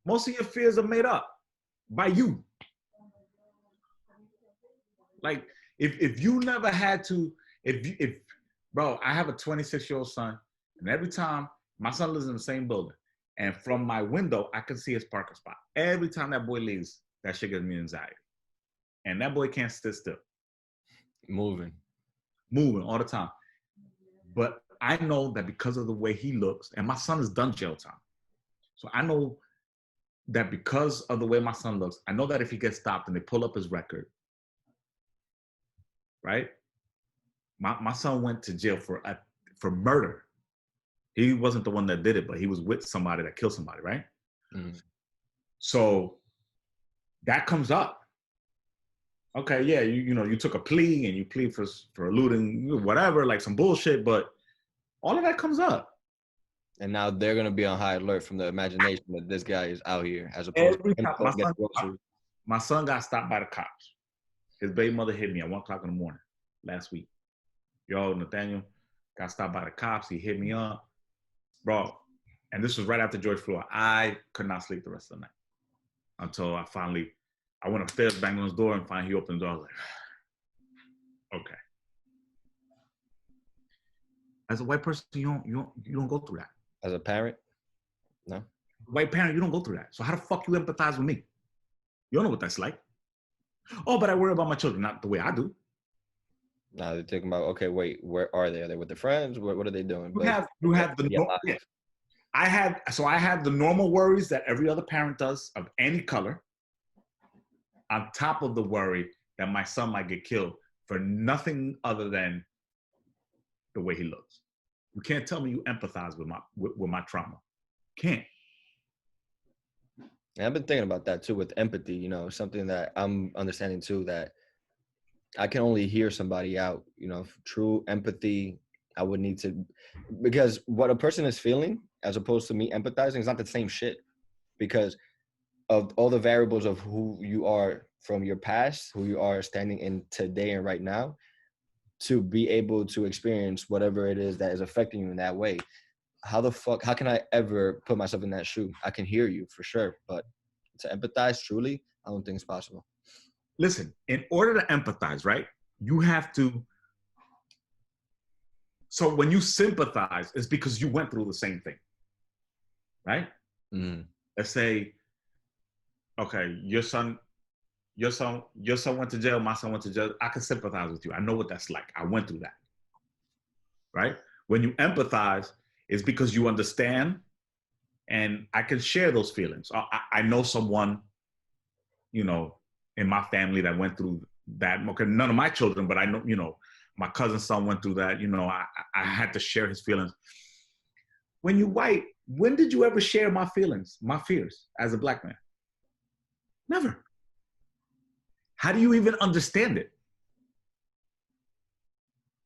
Speaker 2: Most of your fears are made up by you. Like if you never had to, if bro, I have a 26-year-old son, and every time my son lives in the same building, and from my window I can see his parking spot. Every time that boy leaves, that shit gives me anxiety. And that boy can't sit still.
Speaker 1: Moving
Speaker 2: all the time. But I know that because of the way he looks, and my son has done jail time. So I know that because of the way my son looks, I know that if he gets stopped and they pull up his record, right? My son went to jail for murder. He wasn't the one that did it, but he was with somebody that killed somebody, right? Mm-hmm. So that comes up. Okay, yeah, you took a plea and you plead for eluding whatever, like some bullshit, but all of that comes up.
Speaker 1: And now they're gonna be on high alert from the imagination that this guy is out here, as opposed to
Speaker 2: my son got stopped by the cops. His baby mother hit me at 1:00 in the morning last week. Yo, Nathaniel got stopped by the cops. He hit me up, bro. And this was right after George Floyd. I could not sleep the rest of the night until I went upstairs, banged on his door, and finally he opened the door. I was like, okay. As a white person, you don't go through that.
Speaker 1: As a parent, no.
Speaker 2: White parent, you don't go through that. So how the fuck you empathize with me? You don't know what that's like. Oh, but I worry about my children, not the way I do.
Speaker 1: Now they're thinking about, okay, wait, where are they? Are they with their friends? What are they doing?
Speaker 2: You have the yeah. I have the normal worries that every other parent does of any color, on top of the worry that my son might get killed for nothing other than the way he looks. You can't tell me you empathize with my trauma. Can't.
Speaker 1: And I've been thinking about that too with empathy, something that I'm understanding too, that I can only hear somebody out. True empathy. I would need to, because what a person is feeling, as opposed to me empathizing, is not the same shit. Because of all the variables of who you are from your past, who you are standing in today and right now, to be able to experience whatever it is that is affecting you in that way. How can I ever put myself in that shoe? I can hear you for sure, but to empathize truly, I don't think it's possible.
Speaker 2: Listen, in order to empathize, right, you have to. So when you sympathize, it's because you went through the same thing, right?
Speaker 1: Mm.
Speaker 2: Let's say, okay, your son went to jail, my son went to jail. I can sympathize with you. I know what that's like. I went through that, right? When you empathize, it's because you understand, and I can share those feelings. I know someone, in my family that went through that. Okay, none of my children, but I know, my cousin's son went through that. I had to share his feelings. When you white, when did you ever share my feelings, my fears as a black man? Never. How do you even understand it?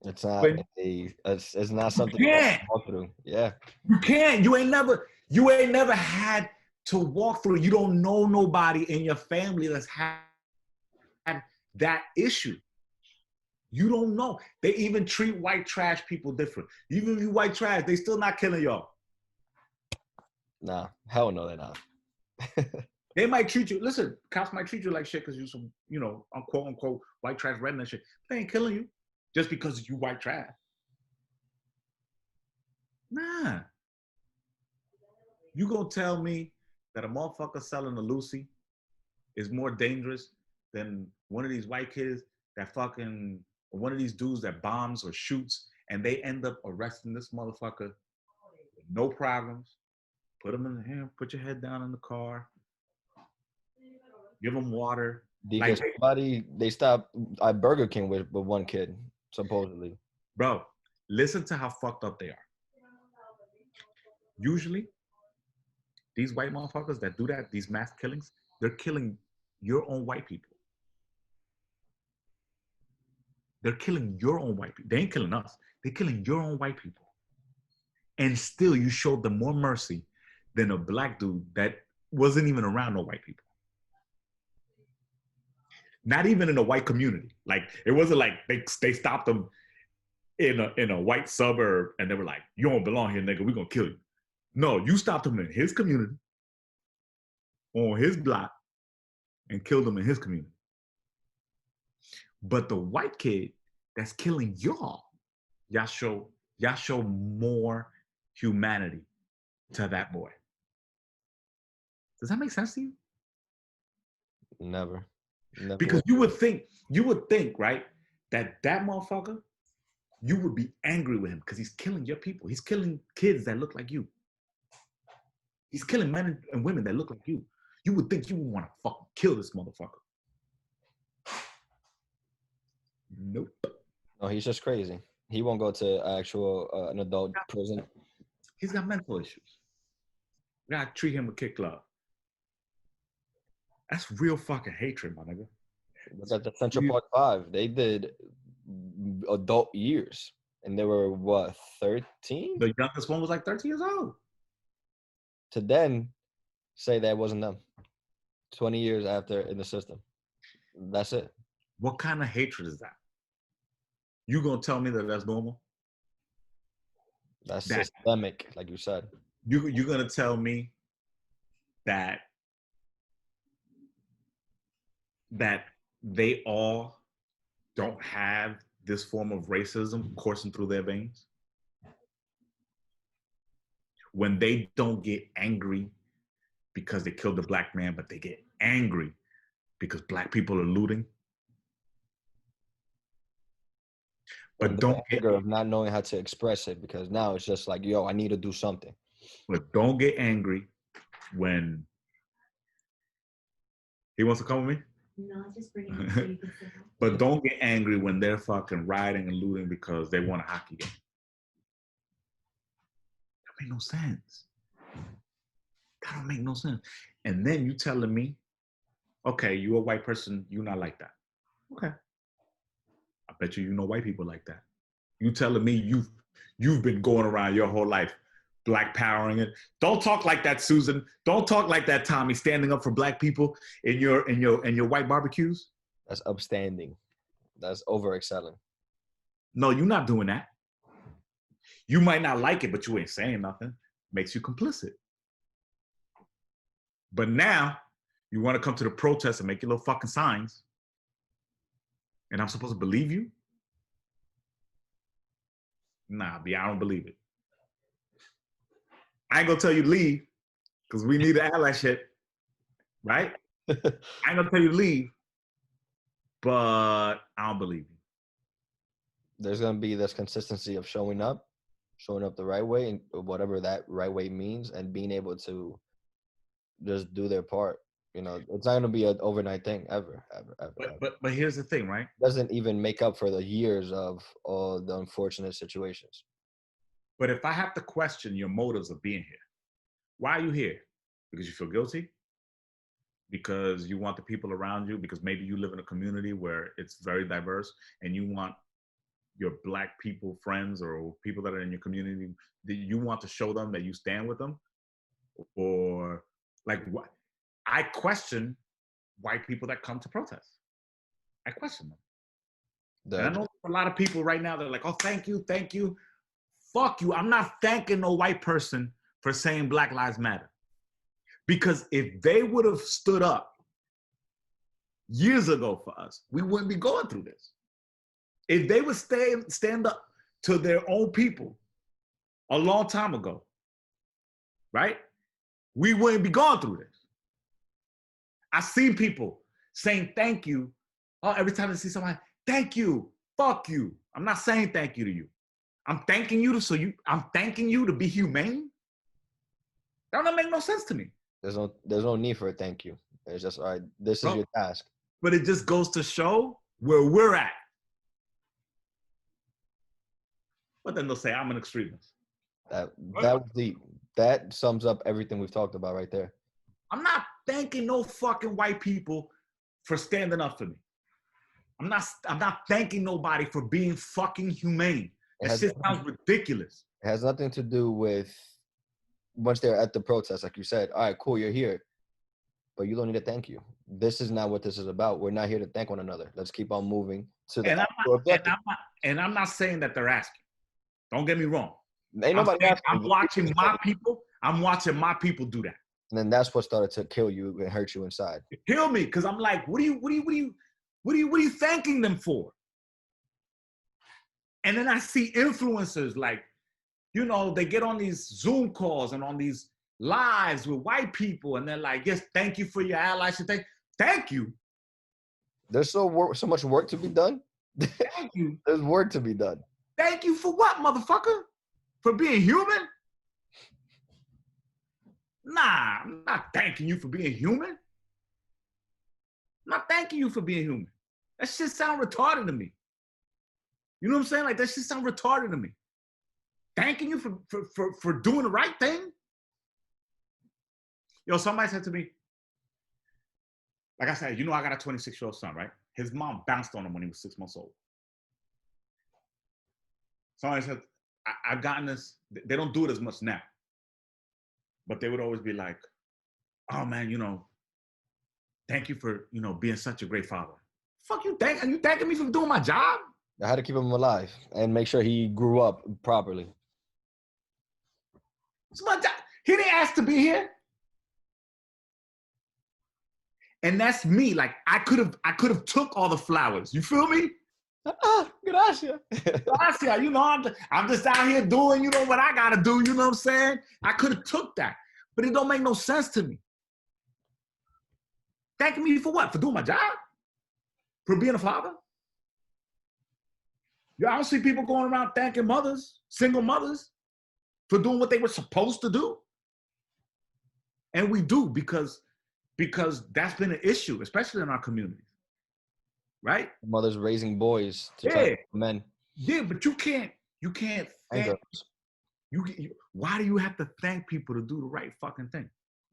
Speaker 1: It's not
Speaker 2: When
Speaker 1: it's not something
Speaker 2: you
Speaker 1: you
Speaker 2: can't,
Speaker 1: go through. Yeah.
Speaker 2: you can't. You ain't never had to walk through. You don't know nobody in your family that's had that issue. You don't know. They even treat white trash people different. Even if you white trash, they still not killing y'all.
Speaker 1: Nah, hell no, they're not.
Speaker 2: They might treat you. Listen, cops might treat you like shit because you some, quote unquote white trash redneck shit. They ain't killing you just because you white trash. Nah. You gonna tell me that a motherfucker selling a Lucy is more dangerous than one of these white kids that fucking, or one of these dudes that bombs or shoots, and they end up arresting this motherfucker with no problems. Put him in the hand, put your head down in the car, give him water.
Speaker 1: Because
Speaker 2: Like,
Speaker 1: somebody they stopped at Burger King with one kid, supposedly.
Speaker 2: bro, listen to how fucked up they are. Usually, these white motherfuckers that do that, these mass killings, they're killing your own white people. They're killing your own white people. They ain't killing us. They're killing your own white people. And still, you showed them more mercy than a black dude that wasn't even around no white people. Not even in a white community. Like, it wasn't like they stopped them in a white suburb and they were like, "You don't belong here, nigga. We're gonna kill you." No, you stopped him in his community, on his block, and killed him in his community. But the white kid that's killing y'all show more humanity to that boy. Does that make sense to you?
Speaker 1: Never.
Speaker 2: Because you would think, right, that motherfucker, you would be angry with him because he's killing your people. He's killing kids that look like you. He's killing men and women that look like you. You would think you would want to fucking kill this motherfucker. Nope.
Speaker 1: No, he's just crazy. He won't go to actual an adult prison.
Speaker 2: He's got mental issues. We gotta treat him with kick love. That's real fucking hatred, my nigga.
Speaker 1: Look at the Central Park Five. They did adult years, and they were what, 13?
Speaker 2: The youngest one was like 13 years old.
Speaker 1: To then say that wasn't them. 20 years after in the system. That's it.
Speaker 2: What kind of hatred is that? You gonna tell me that that's normal?
Speaker 1: That's systemic, like you said.
Speaker 2: You're gonna tell me that they all don't have this form of racism coursing through their veins? When they don't get angry because they killed a black man, but they get angry because black people are looting. But don't get
Speaker 1: anger of not knowing how to express it, because now it's just like, yo, I need to do something.
Speaker 2: But don't get angry when he wants to come with me. No, just bring it so you can sit down. But don't get angry when they're fucking rioting and looting because they want a hockey game. That make no sense. That don't make no sense. And then you telling me, okay, you a white person, you not like that. Okay. bet you know white people like that. You telling me you've been going around your whole life black powering it. Don't talk like that, Susan. Don't talk like that, Tommy, standing up for black people in your white barbecues.
Speaker 1: That's upstanding. That's over excelling.
Speaker 2: No, you're not doing that. You might not like it, but you ain't saying nothing. Makes you complicit. But now you want to come to the protest and make your little fucking signs. And I'm supposed to believe you? Nah, B, I don't believe it. I ain't gonna tell you to leave, because we need to act like shit, right? I ain't gonna tell you to leave, but I don't believe you.
Speaker 1: There's gonna be this consistency of showing up the right way, and whatever that right way means, and being able to just do their part. You know, it's not gonna be an overnight thing ever.
Speaker 2: But here's the thing, right?
Speaker 1: It doesn't even make up for the years of all the unfortunate situations.
Speaker 2: But if I have to question your motives of being here, why are you here? Because you feel guilty? Because you want the people around you? Because maybe you live in a community where it's very diverse and you want your black people friends or people that are in your community, that you want to show them that you stand with them? Or like what? I question white people that come to protest. I question them. And I know a lot of people right now, they're like, oh, thank you, thank you. Fuck you. I'm not thanking no white person for saying Black Lives Matter. Because if they would have stood up years ago for us, we wouldn't be going through this. If they would stand up to their own people a long time ago, right? We wouldn't be going through this. I've seen people saying thank you. Oh, every time they see somebody, thank you, fuck you. I'm not saying thank you to you. I'm thanking you to be humane. That don't make no sense to me.
Speaker 1: There's no need for a thank you. It's just, all right, this is your task.
Speaker 2: But it just goes to show where we're at. But then they'll say I'm an extremist.
Speaker 1: That sums up everything we've talked about right there.
Speaker 2: I'm not thanking no fucking white people for standing up for me. I'm not thanking nobody for being fucking humane. That shit sounds ridiculous.
Speaker 1: It has nothing to do with once they're at the protest, like you said, all right, cool, you're here, but you don't need to thank you. This is not what this is about. We're not here to thank one another. Let's keep on moving to the objective.
Speaker 2: And I'm not saying that they're asking. Don't get me wrong.
Speaker 1: Ain't nobody asking.
Speaker 2: I'm watching my people. I'm watching my people do that.
Speaker 1: And then that's what started to kill you and hurt you inside.
Speaker 2: It killed me because I'm like, what are you thanking them for? And then I see influencers like, you know, they get on these Zoom calls and on these lives with white people, and they're like, yes, thank you for your allyship. Thank you.
Speaker 1: There's so much work to be done.
Speaker 2: Thank you.
Speaker 1: There's work to be done.
Speaker 2: Thank you for what, motherfucker? For being human? Nah, I'm not thanking you for being human. I'm not thanking you for being human. That shit sound retarded to me. You know what I'm saying? Like, that shit sound retarded to me. Thanking you for doing the right thing? Yo, somebody said to me, like I said, you know I got a 26-year-old son, right? His mom bounced on him when he was 6 months old. Somebody said, I've gotten this, they don't do it as much now. But they would always be like, oh man, you know, thank you for, you know, being such a great father. Fuck you, are you thanking me for doing my job?
Speaker 1: I had to keep him alive and make sure he grew up properly.
Speaker 2: It's my job. He didn't ask to be here. And that's me. Like, I could have took all the flowers. You feel me?
Speaker 1: Gracia.
Speaker 2: Gracia, you know, I'm just out here doing, you know, what I gotta do, you know what I'm saying? I could have took that, but it don't make no sense to me. Thanking me for what? For doing my job? For being a father? Yeah, I don't see people going around thanking mothers, single mothers, for doing what they were supposed to do. And we do because that's been an issue, especially in our communities. Right?
Speaker 1: Mothers raising boys to turn men.
Speaker 2: Yeah, but you can't thank. Why do you have to thank people to do the right fucking thing?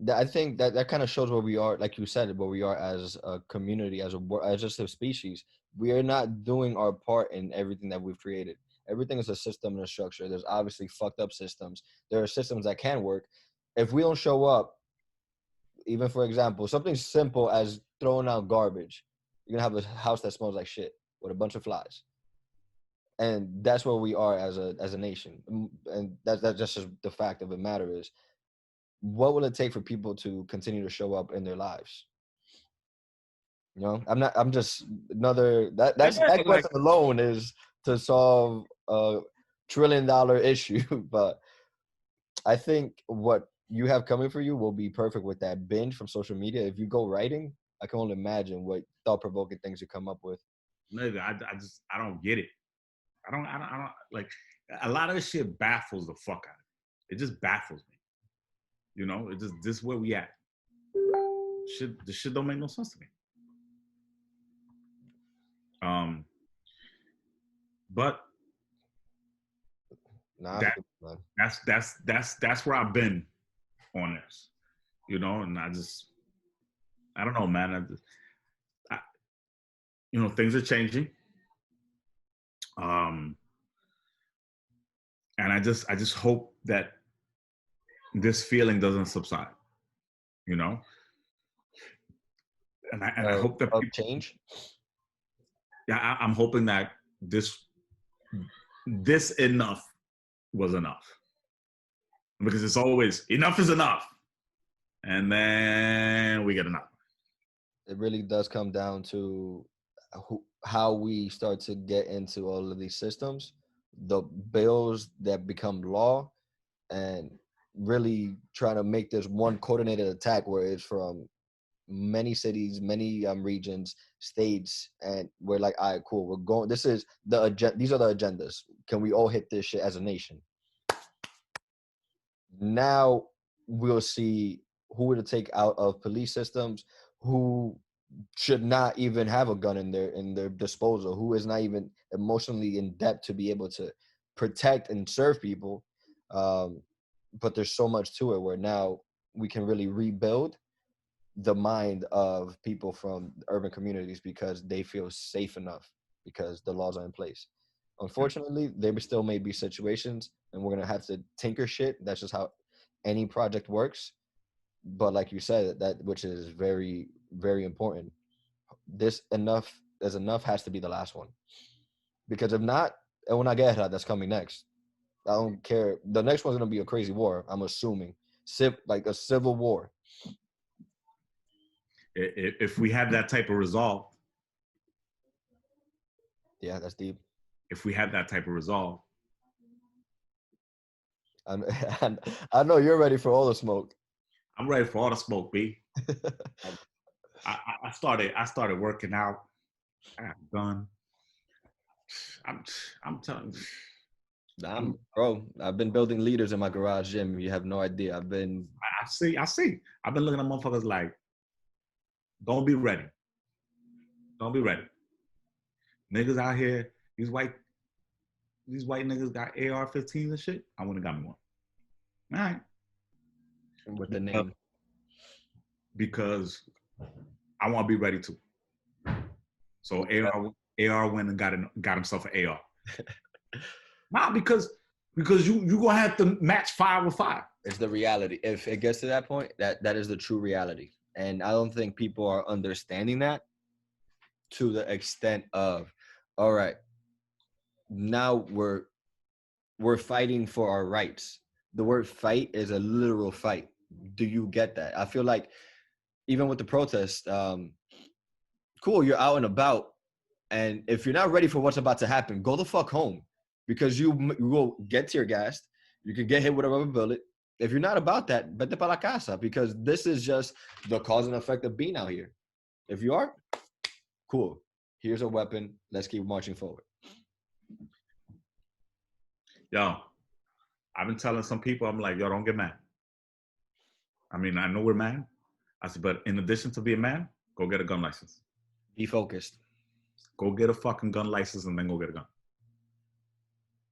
Speaker 1: I think that kind of shows where we are, like you said, where we are as a community, as just a species. We are not doing our part in everything that we've created. Everything is a system and a structure. There's obviously fucked up systems. There are systems that can work. If we don't show up, even for example, something simple as throwing out garbage, you're gonna have a house that smells like shit with a bunch of flies. And that's where we are as a nation. And that's just the fact of the matter is, what will it take for people to continue to show up in their lives? You know, I'm just another
Speaker 2: Yeah,
Speaker 1: that
Speaker 2: like
Speaker 1: question alone is to solve a $1 trillion issue. But I think what you have coming for you will be perfect with that binge from social media. If you go writing, I can only imagine what thought provoking things you come up with.
Speaker 2: nigga, I don't get it. I don't like a lot of this shit baffles the fuck out of me. It just baffles me. You know, it just this is where we at. This shit don't make no sense to me. Um, but
Speaker 1: Nah, I
Speaker 2: that
Speaker 1: feel you, man.
Speaker 2: that's where I've been on this. You know, and I don't know, man. I, you know, things are changing. Um, and I just hope that this feeling doesn't subside. You know, and I hope that
Speaker 1: Of
Speaker 2: people,
Speaker 1: change.
Speaker 2: yeah, I'm hoping that this enough was enough, because it's always enough is enough, and then we get enough.
Speaker 1: It really does come down to how we start to get into all of these systems, the bills that become law, and really trying to make this one coordinated attack where it's from many cities, many regions, states, and we're like, all right, cool, we're going. This is the agenda. These are the agendas. Can we all hit this shit as a nation? Now we'll see who to take out of police systems, who should not even have a gun in their disposal, who is not even emotionally in depth to be able to protect and serve people. Um, but there's so much to it where now we can really rebuild the mind of people from urban communities because they feel safe enough because the laws are in place. Unfortunately, there still may be situations, and we're gonna have to tinker shit. That's just how any project works. But like you said, that which is very, very important. This enough as enough has to be the last one because if not, el una guerra that's coming next. I don't care. The next one's gonna be a crazy war. I'm assuming, like a civil war.
Speaker 2: If we have that type of resolve,
Speaker 1: Yeah, that's deep.
Speaker 2: if we have that type of resolve,
Speaker 1: And, and I know you're ready for all the smoke.
Speaker 2: I'm ready for all the smoke, B. I started working out. I got a gun. I'm telling you,
Speaker 1: Bro, I've been building leaders in my garage gym. You have no idea. I've been.
Speaker 2: I see. I've been looking at motherfuckers like, don't be ready. Don't be ready. Niggas out here, these white niggas got AR-15s and shit. I wouldn't have got me one. All right.
Speaker 1: With the name.
Speaker 2: Because I want to be ready too. So AR went and got himself an AR. Nah, because you gonna have to match 5 with 5.
Speaker 1: It's the reality. If it gets to that point, that is the true reality. And I don't think people are understanding that to the extent of, all right, now we're fighting for our rights. The word fight is a literal fight. Do you get that? I feel like even with the protest, cool, you're out and about. And if you're not ready for what's about to happen, go the fuck home because you will get tear gassed. You could get hit with a rubber bullet. If you're not about that, vete para la casa because this is just the cause and effect of being out here. If you are, cool. Here's a weapon. Let's keep marching forward.
Speaker 2: Yo, I've been telling some people, I'm like, yo, don't get mad. I mean, I know we're mad. I said, but in addition to being mad, go get a gun license.
Speaker 1: Be focused.
Speaker 2: Go get a fucking gun license and then go get a gun.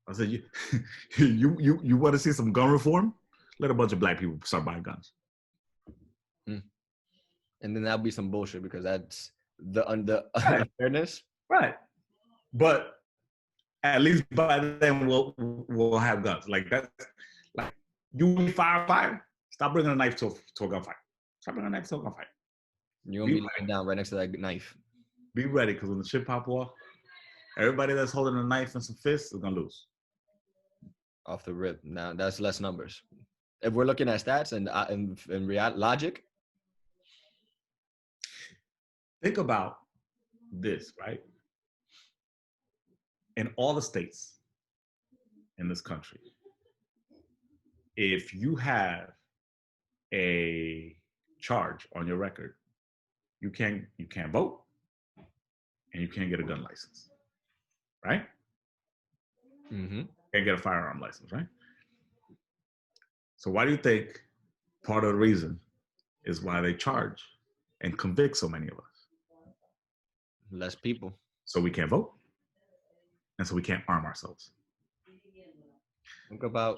Speaker 2: I said, you want to see some gun reform? Let a bunch of black people start buying guns.
Speaker 1: Mm. And then that'll be some bullshit because that's the
Speaker 2: Right.
Speaker 1: unfairness.
Speaker 2: Right. But at least by then we'll have guns. Like that's like you want to fire. Stop bringing a knife to a gunfight. Stop bringing a knife to a gunfight.
Speaker 1: You're gonna be laying down right next to that knife.
Speaker 2: Be ready, because when the shit pop off, everybody that's holding a knife and some fists is gonna lose.
Speaker 1: Off the rip. Now that's less numbers. If we're looking at stats and real logic,
Speaker 2: Think about this, right? In all the states in this country, if you have a charge on your record, you can't vote and you can't get a gun license, right?
Speaker 1: mm-hmm.
Speaker 2: Can't get a firearm license, right? So why do you think part of the reason is why they charge and convict so many of us?
Speaker 1: Less people.
Speaker 2: So we can't vote, and so we can't arm ourselves.
Speaker 1: Think about.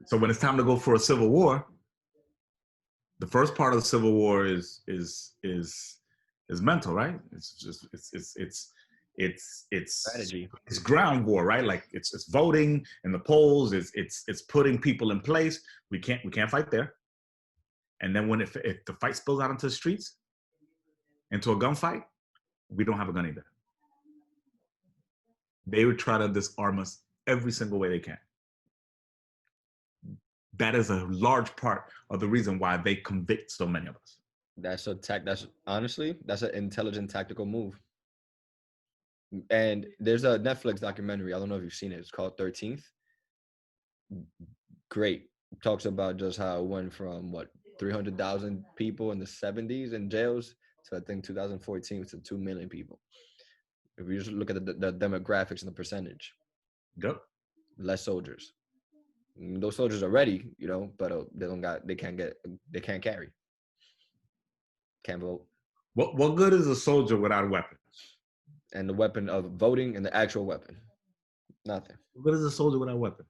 Speaker 2: So when it's time to go for a civil war, the first part of the civil war is mental, right? It's just
Speaker 1: Strategy.
Speaker 2: it's ground war, right? Like it's voting in the polls. It's putting people in place. We can't fight there. And then if the fight spills out into the streets, into a gunfight, we don't have a gun either. They would try to disarm us every single way they can. That is a large part of the reason why they convict so many of us.
Speaker 1: That's honestly, that's an intelligent tactical move. And there's a Netflix documentary. I don't know if you've seen it. It's called 13th. Great. Talks about just how it went from 300,000 people in the 70s in jails to I think 2014 to 2 million people. If you just look at the demographics and the percentage,
Speaker 2: Yep.
Speaker 1: less soldiers. Those soldiers are ready, but they can't carry, can't vote.
Speaker 2: What good is a soldier without a weapon?
Speaker 1: And the weapon of voting and the actual weapon, nothing.
Speaker 2: What good is a soldier without a weapon?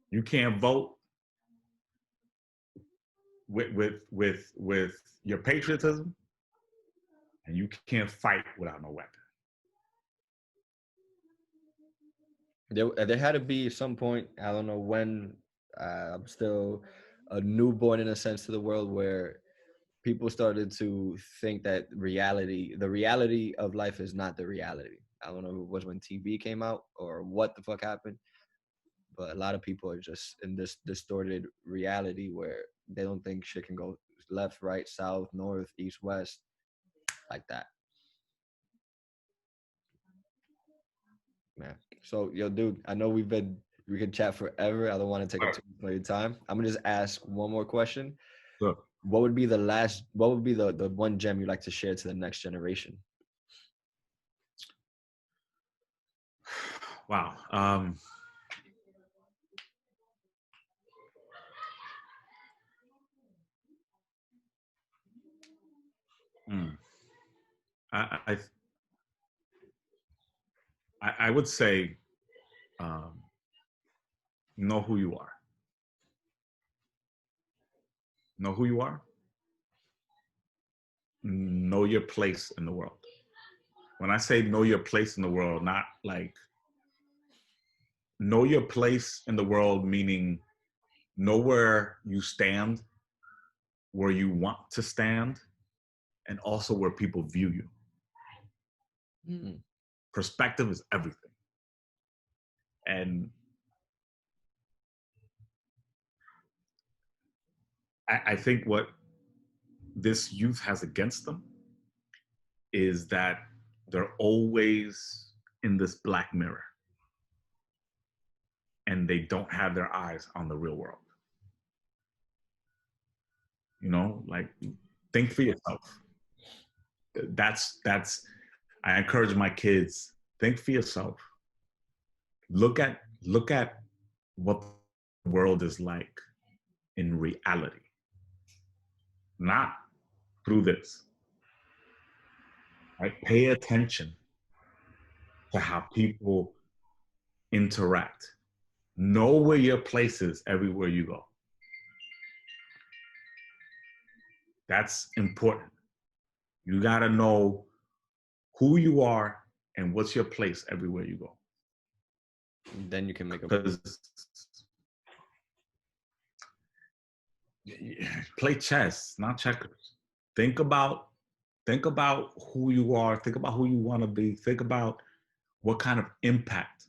Speaker 2: You can't vote with your patriotism, and you can't fight without no weapon.
Speaker 1: There had to be some point, I don't know when, I'm still a newborn in a sense to the world, where people started to think that the reality of life is not the reality. I don't know if it was when TV came out or what the fuck happened, but a lot of people are just in this distorted reality where they don't think shit can go left, right, south, north, east, west, like that. Man. So, yo, dude, I know we could chat forever. I don't want to take up too much of your time. I'm gonna just ask one more question.
Speaker 2: Sure.
Speaker 1: What would be the one gem you'd like to share to the next generation?
Speaker 2: Wow. I would say know who you are. Know who you are. Know your place in the world. When I say know your place in the world, not like know your place in the world, meaning know where you stand, where you want to stand, and also where people view you. Mm-hmm. Perspective is everything. And I think what this youth has against them is that they're always in this black mirror and they don't have their eyes on the real world. Like think for yourself. That's I encourage my kids, think for yourself. Look at what the world is like in reality, not through this. Right? Pay attention to how people interact. Know where your place is everywhere you go. That's important. You got to know who you are and what's your place everywhere you go.
Speaker 1: Then you can make a
Speaker 2: Because play chess, not checkers. Think about who you are. Think about who you want to be. Think about what kind of impact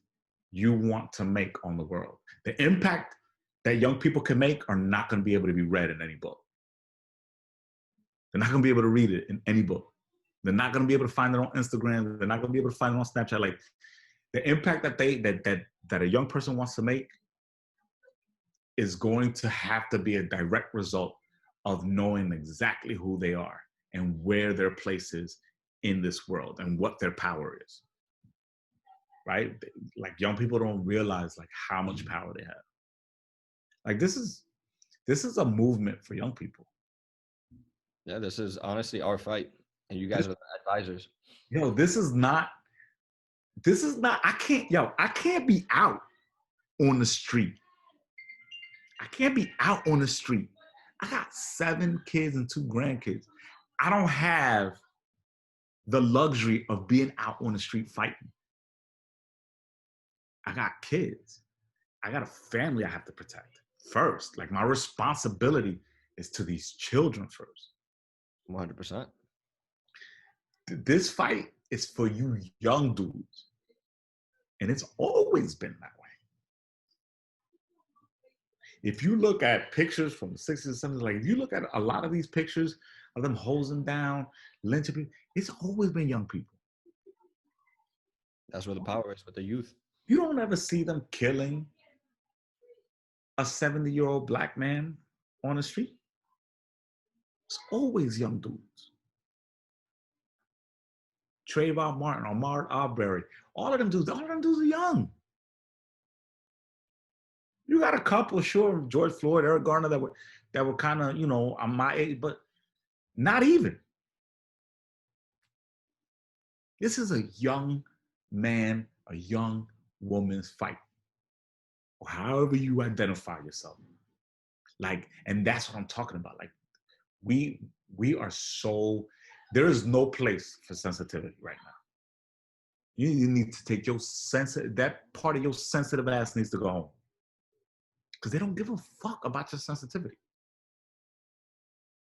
Speaker 2: you want to make on the world. The impact that young people can make are not going to be able to be read in any book. They're not going to be able to read it in any book. They're not going to be able to find it on Instagram. They're not going to be able to find it on Snapchat. Like the impact that a young person wants to make is going to have to be a direct result of knowing exactly who they are and where their place is in this world and what their power is. Right? Like young people don't realize like how much power they have. Like this is a movement for young people.
Speaker 1: Yeah, this is honestly our fight, and you guys are the advisors.
Speaker 2: Yo, this is not, I can't be out on the street. I can't be out on the street. I got 7 kids and 2 grandkids. I don't have the luxury of being out on the street fighting. I got kids. I got a family I have to protect first. Like my responsibility is to these children first.
Speaker 1: 100%.
Speaker 2: This fight is for you young dudes. And it's always been that way. If you look at pictures from the 60s and 70s, like if you look at a lot of these pictures of them hosing down, lynching people, it's always been young people.
Speaker 1: That's where the power is, with the youth.
Speaker 2: You don't ever see them killing a 70-year-old black man on the street. It's always young dudes. Trayvon Martin, Ahmaud Arbery, all of them dudes are young. You got a couple, sure, George Floyd, Eric Garner, that were kind of, you know, on my age, but not even. This is a young man, a young woman's fight, or however you identify yourself. Like, and that's what I'm talking about. Like, we are so, there is no place for sensitivity right now. You need to take your that part of your sensitive ass needs to go home. Because they don't give a fuck about your sensitivity.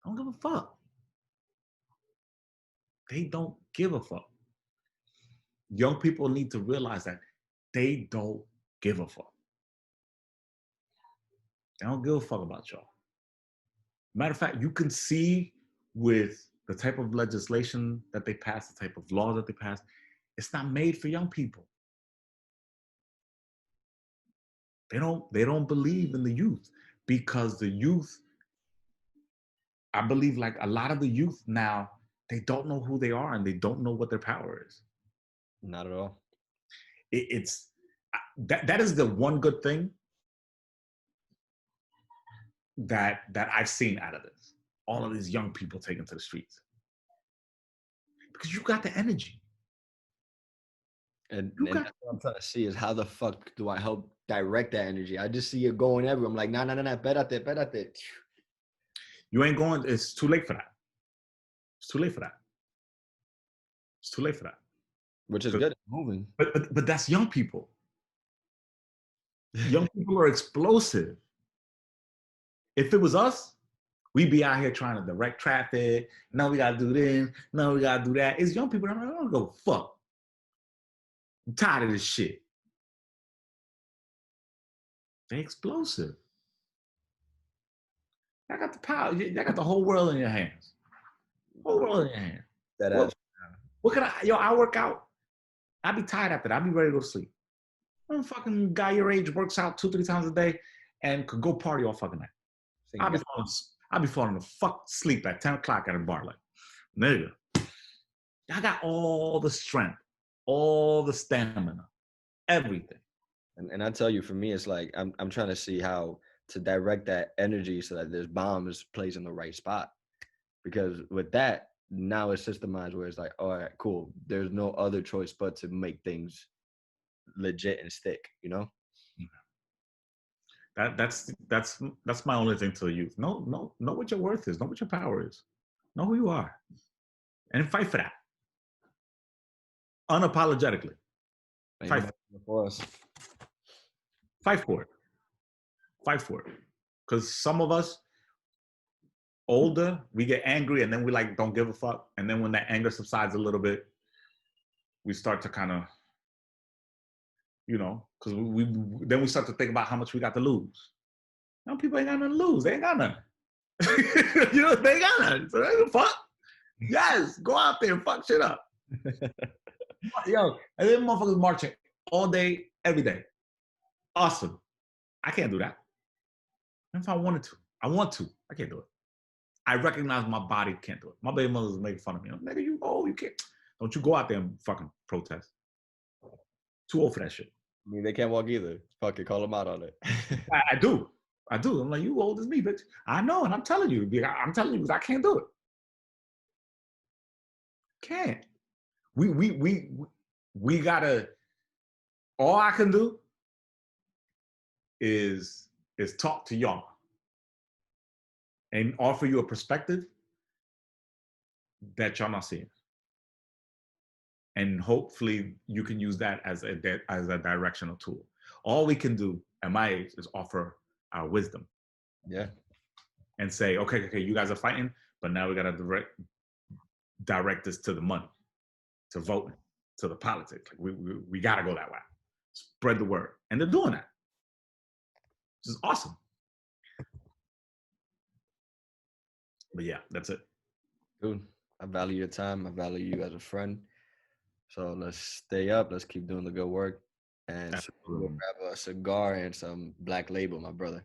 Speaker 2: Don't give a fuck. They don't give a fuck. Young people need to realize that they don't give a fuck. They don't give a fuck about y'all. Matter of fact, you can see with the type of legislation that they pass, the type of law that they pass, it's not made for young people. They don't believe in the youth because the youth, I believe like a lot of the youth now, they don't know who they are and they don't know what their power is.
Speaker 1: Not at all.
Speaker 2: That is the one good thing that I've seen out of this. All of these young people taken to the streets. Because you got the energy.
Speaker 1: And that's what I'm trying to see is how the fuck do I help direct that energy? I just see it going everywhere. I'm like, nah, espérate.
Speaker 2: You ain't going, it's too late for that. It's too late for that. It's too late for that.
Speaker 1: Which is good, moving.
Speaker 2: But that's young people. Young people are explosive. If it was us, we'd be out here trying to direct traffic. No, we gotta do this. No, we gotta do that. It's young people. I don't go fuck. I'm tired of this shit. They explosive. I got the power. I got the whole world in your hands. Whole world in your hands. What can I work out. I'll be tired after that. I'll be ready to go to sleep. Some fucking guy your age works out 2-3 times a day and could go party all fucking night. I'll be falling the fuck sleep at 10 o'clock at a bar. Like, nigga, I got all the strength, all the stamina, everything.
Speaker 1: And I tell you, for me, it's like I'm trying to see how to direct that energy so that this bomb is placed in the right spot. Because with that, now it's systemized where it's like, all right, cool. There's no other choice but to make things legit and stick, you know?
Speaker 2: That's my only thing to the youth. Know what your worth is. Know what your power is. Know who you are. And fight for that. Unapologetically. Fight
Speaker 1: for us.
Speaker 2: Fight for it. Fight for it. Because some of us, older, we get angry and then we like don't give a fuck. And then when that anger subsides a little bit, we start to kind of, you know, because then we start to think about how much we got to lose. Now people ain't got nothing to lose. They ain't got nothing. You know, they ain't got nothing. So they ain't fuck. Yes, go out there and fuck shit up. Yo, and then motherfuckers marching all day, every day. Awesome. I can't do that. If I wanted to, I want to. I can't do it. I recognize my body can't do it. My baby mother's making fun of me. Nigga, you can't. Don't you go out there and fucking protest. Too old for that shit.
Speaker 1: I mean, they can't walk either. Fuck it, call them out on it.
Speaker 2: I do. I'm like, you old as me, bitch. I know, and I'm telling you because I can't do it. Can't. We gotta. All I can do is talk to y'all and offer you a perspective that y'all not seeing, and hopefully you can use that as a directional tool. All we can do at my age is offer our wisdom.
Speaker 1: Yeah. And
Speaker 2: say, okay, you guys are fighting, but now we gotta direct this to the money, to voting, to the politics. Like we gotta go that way. Spread the word. And they're doing that. Which is awesome. But yeah, that's it.
Speaker 1: Dude, I value your time. I value you as a friend. So let's stay up. Let's keep doing the good work. And so we'll grab a cigar and some Black Label, my brother.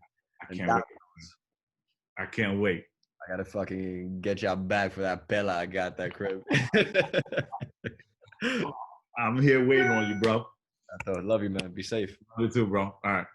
Speaker 2: I can't wait.
Speaker 1: I gotta fucking get y'all back for that pella I got that crib.
Speaker 2: I'm here waiting on you, bro.
Speaker 1: I love you, man. Be safe.
Speaker 2: You too, bro. All right.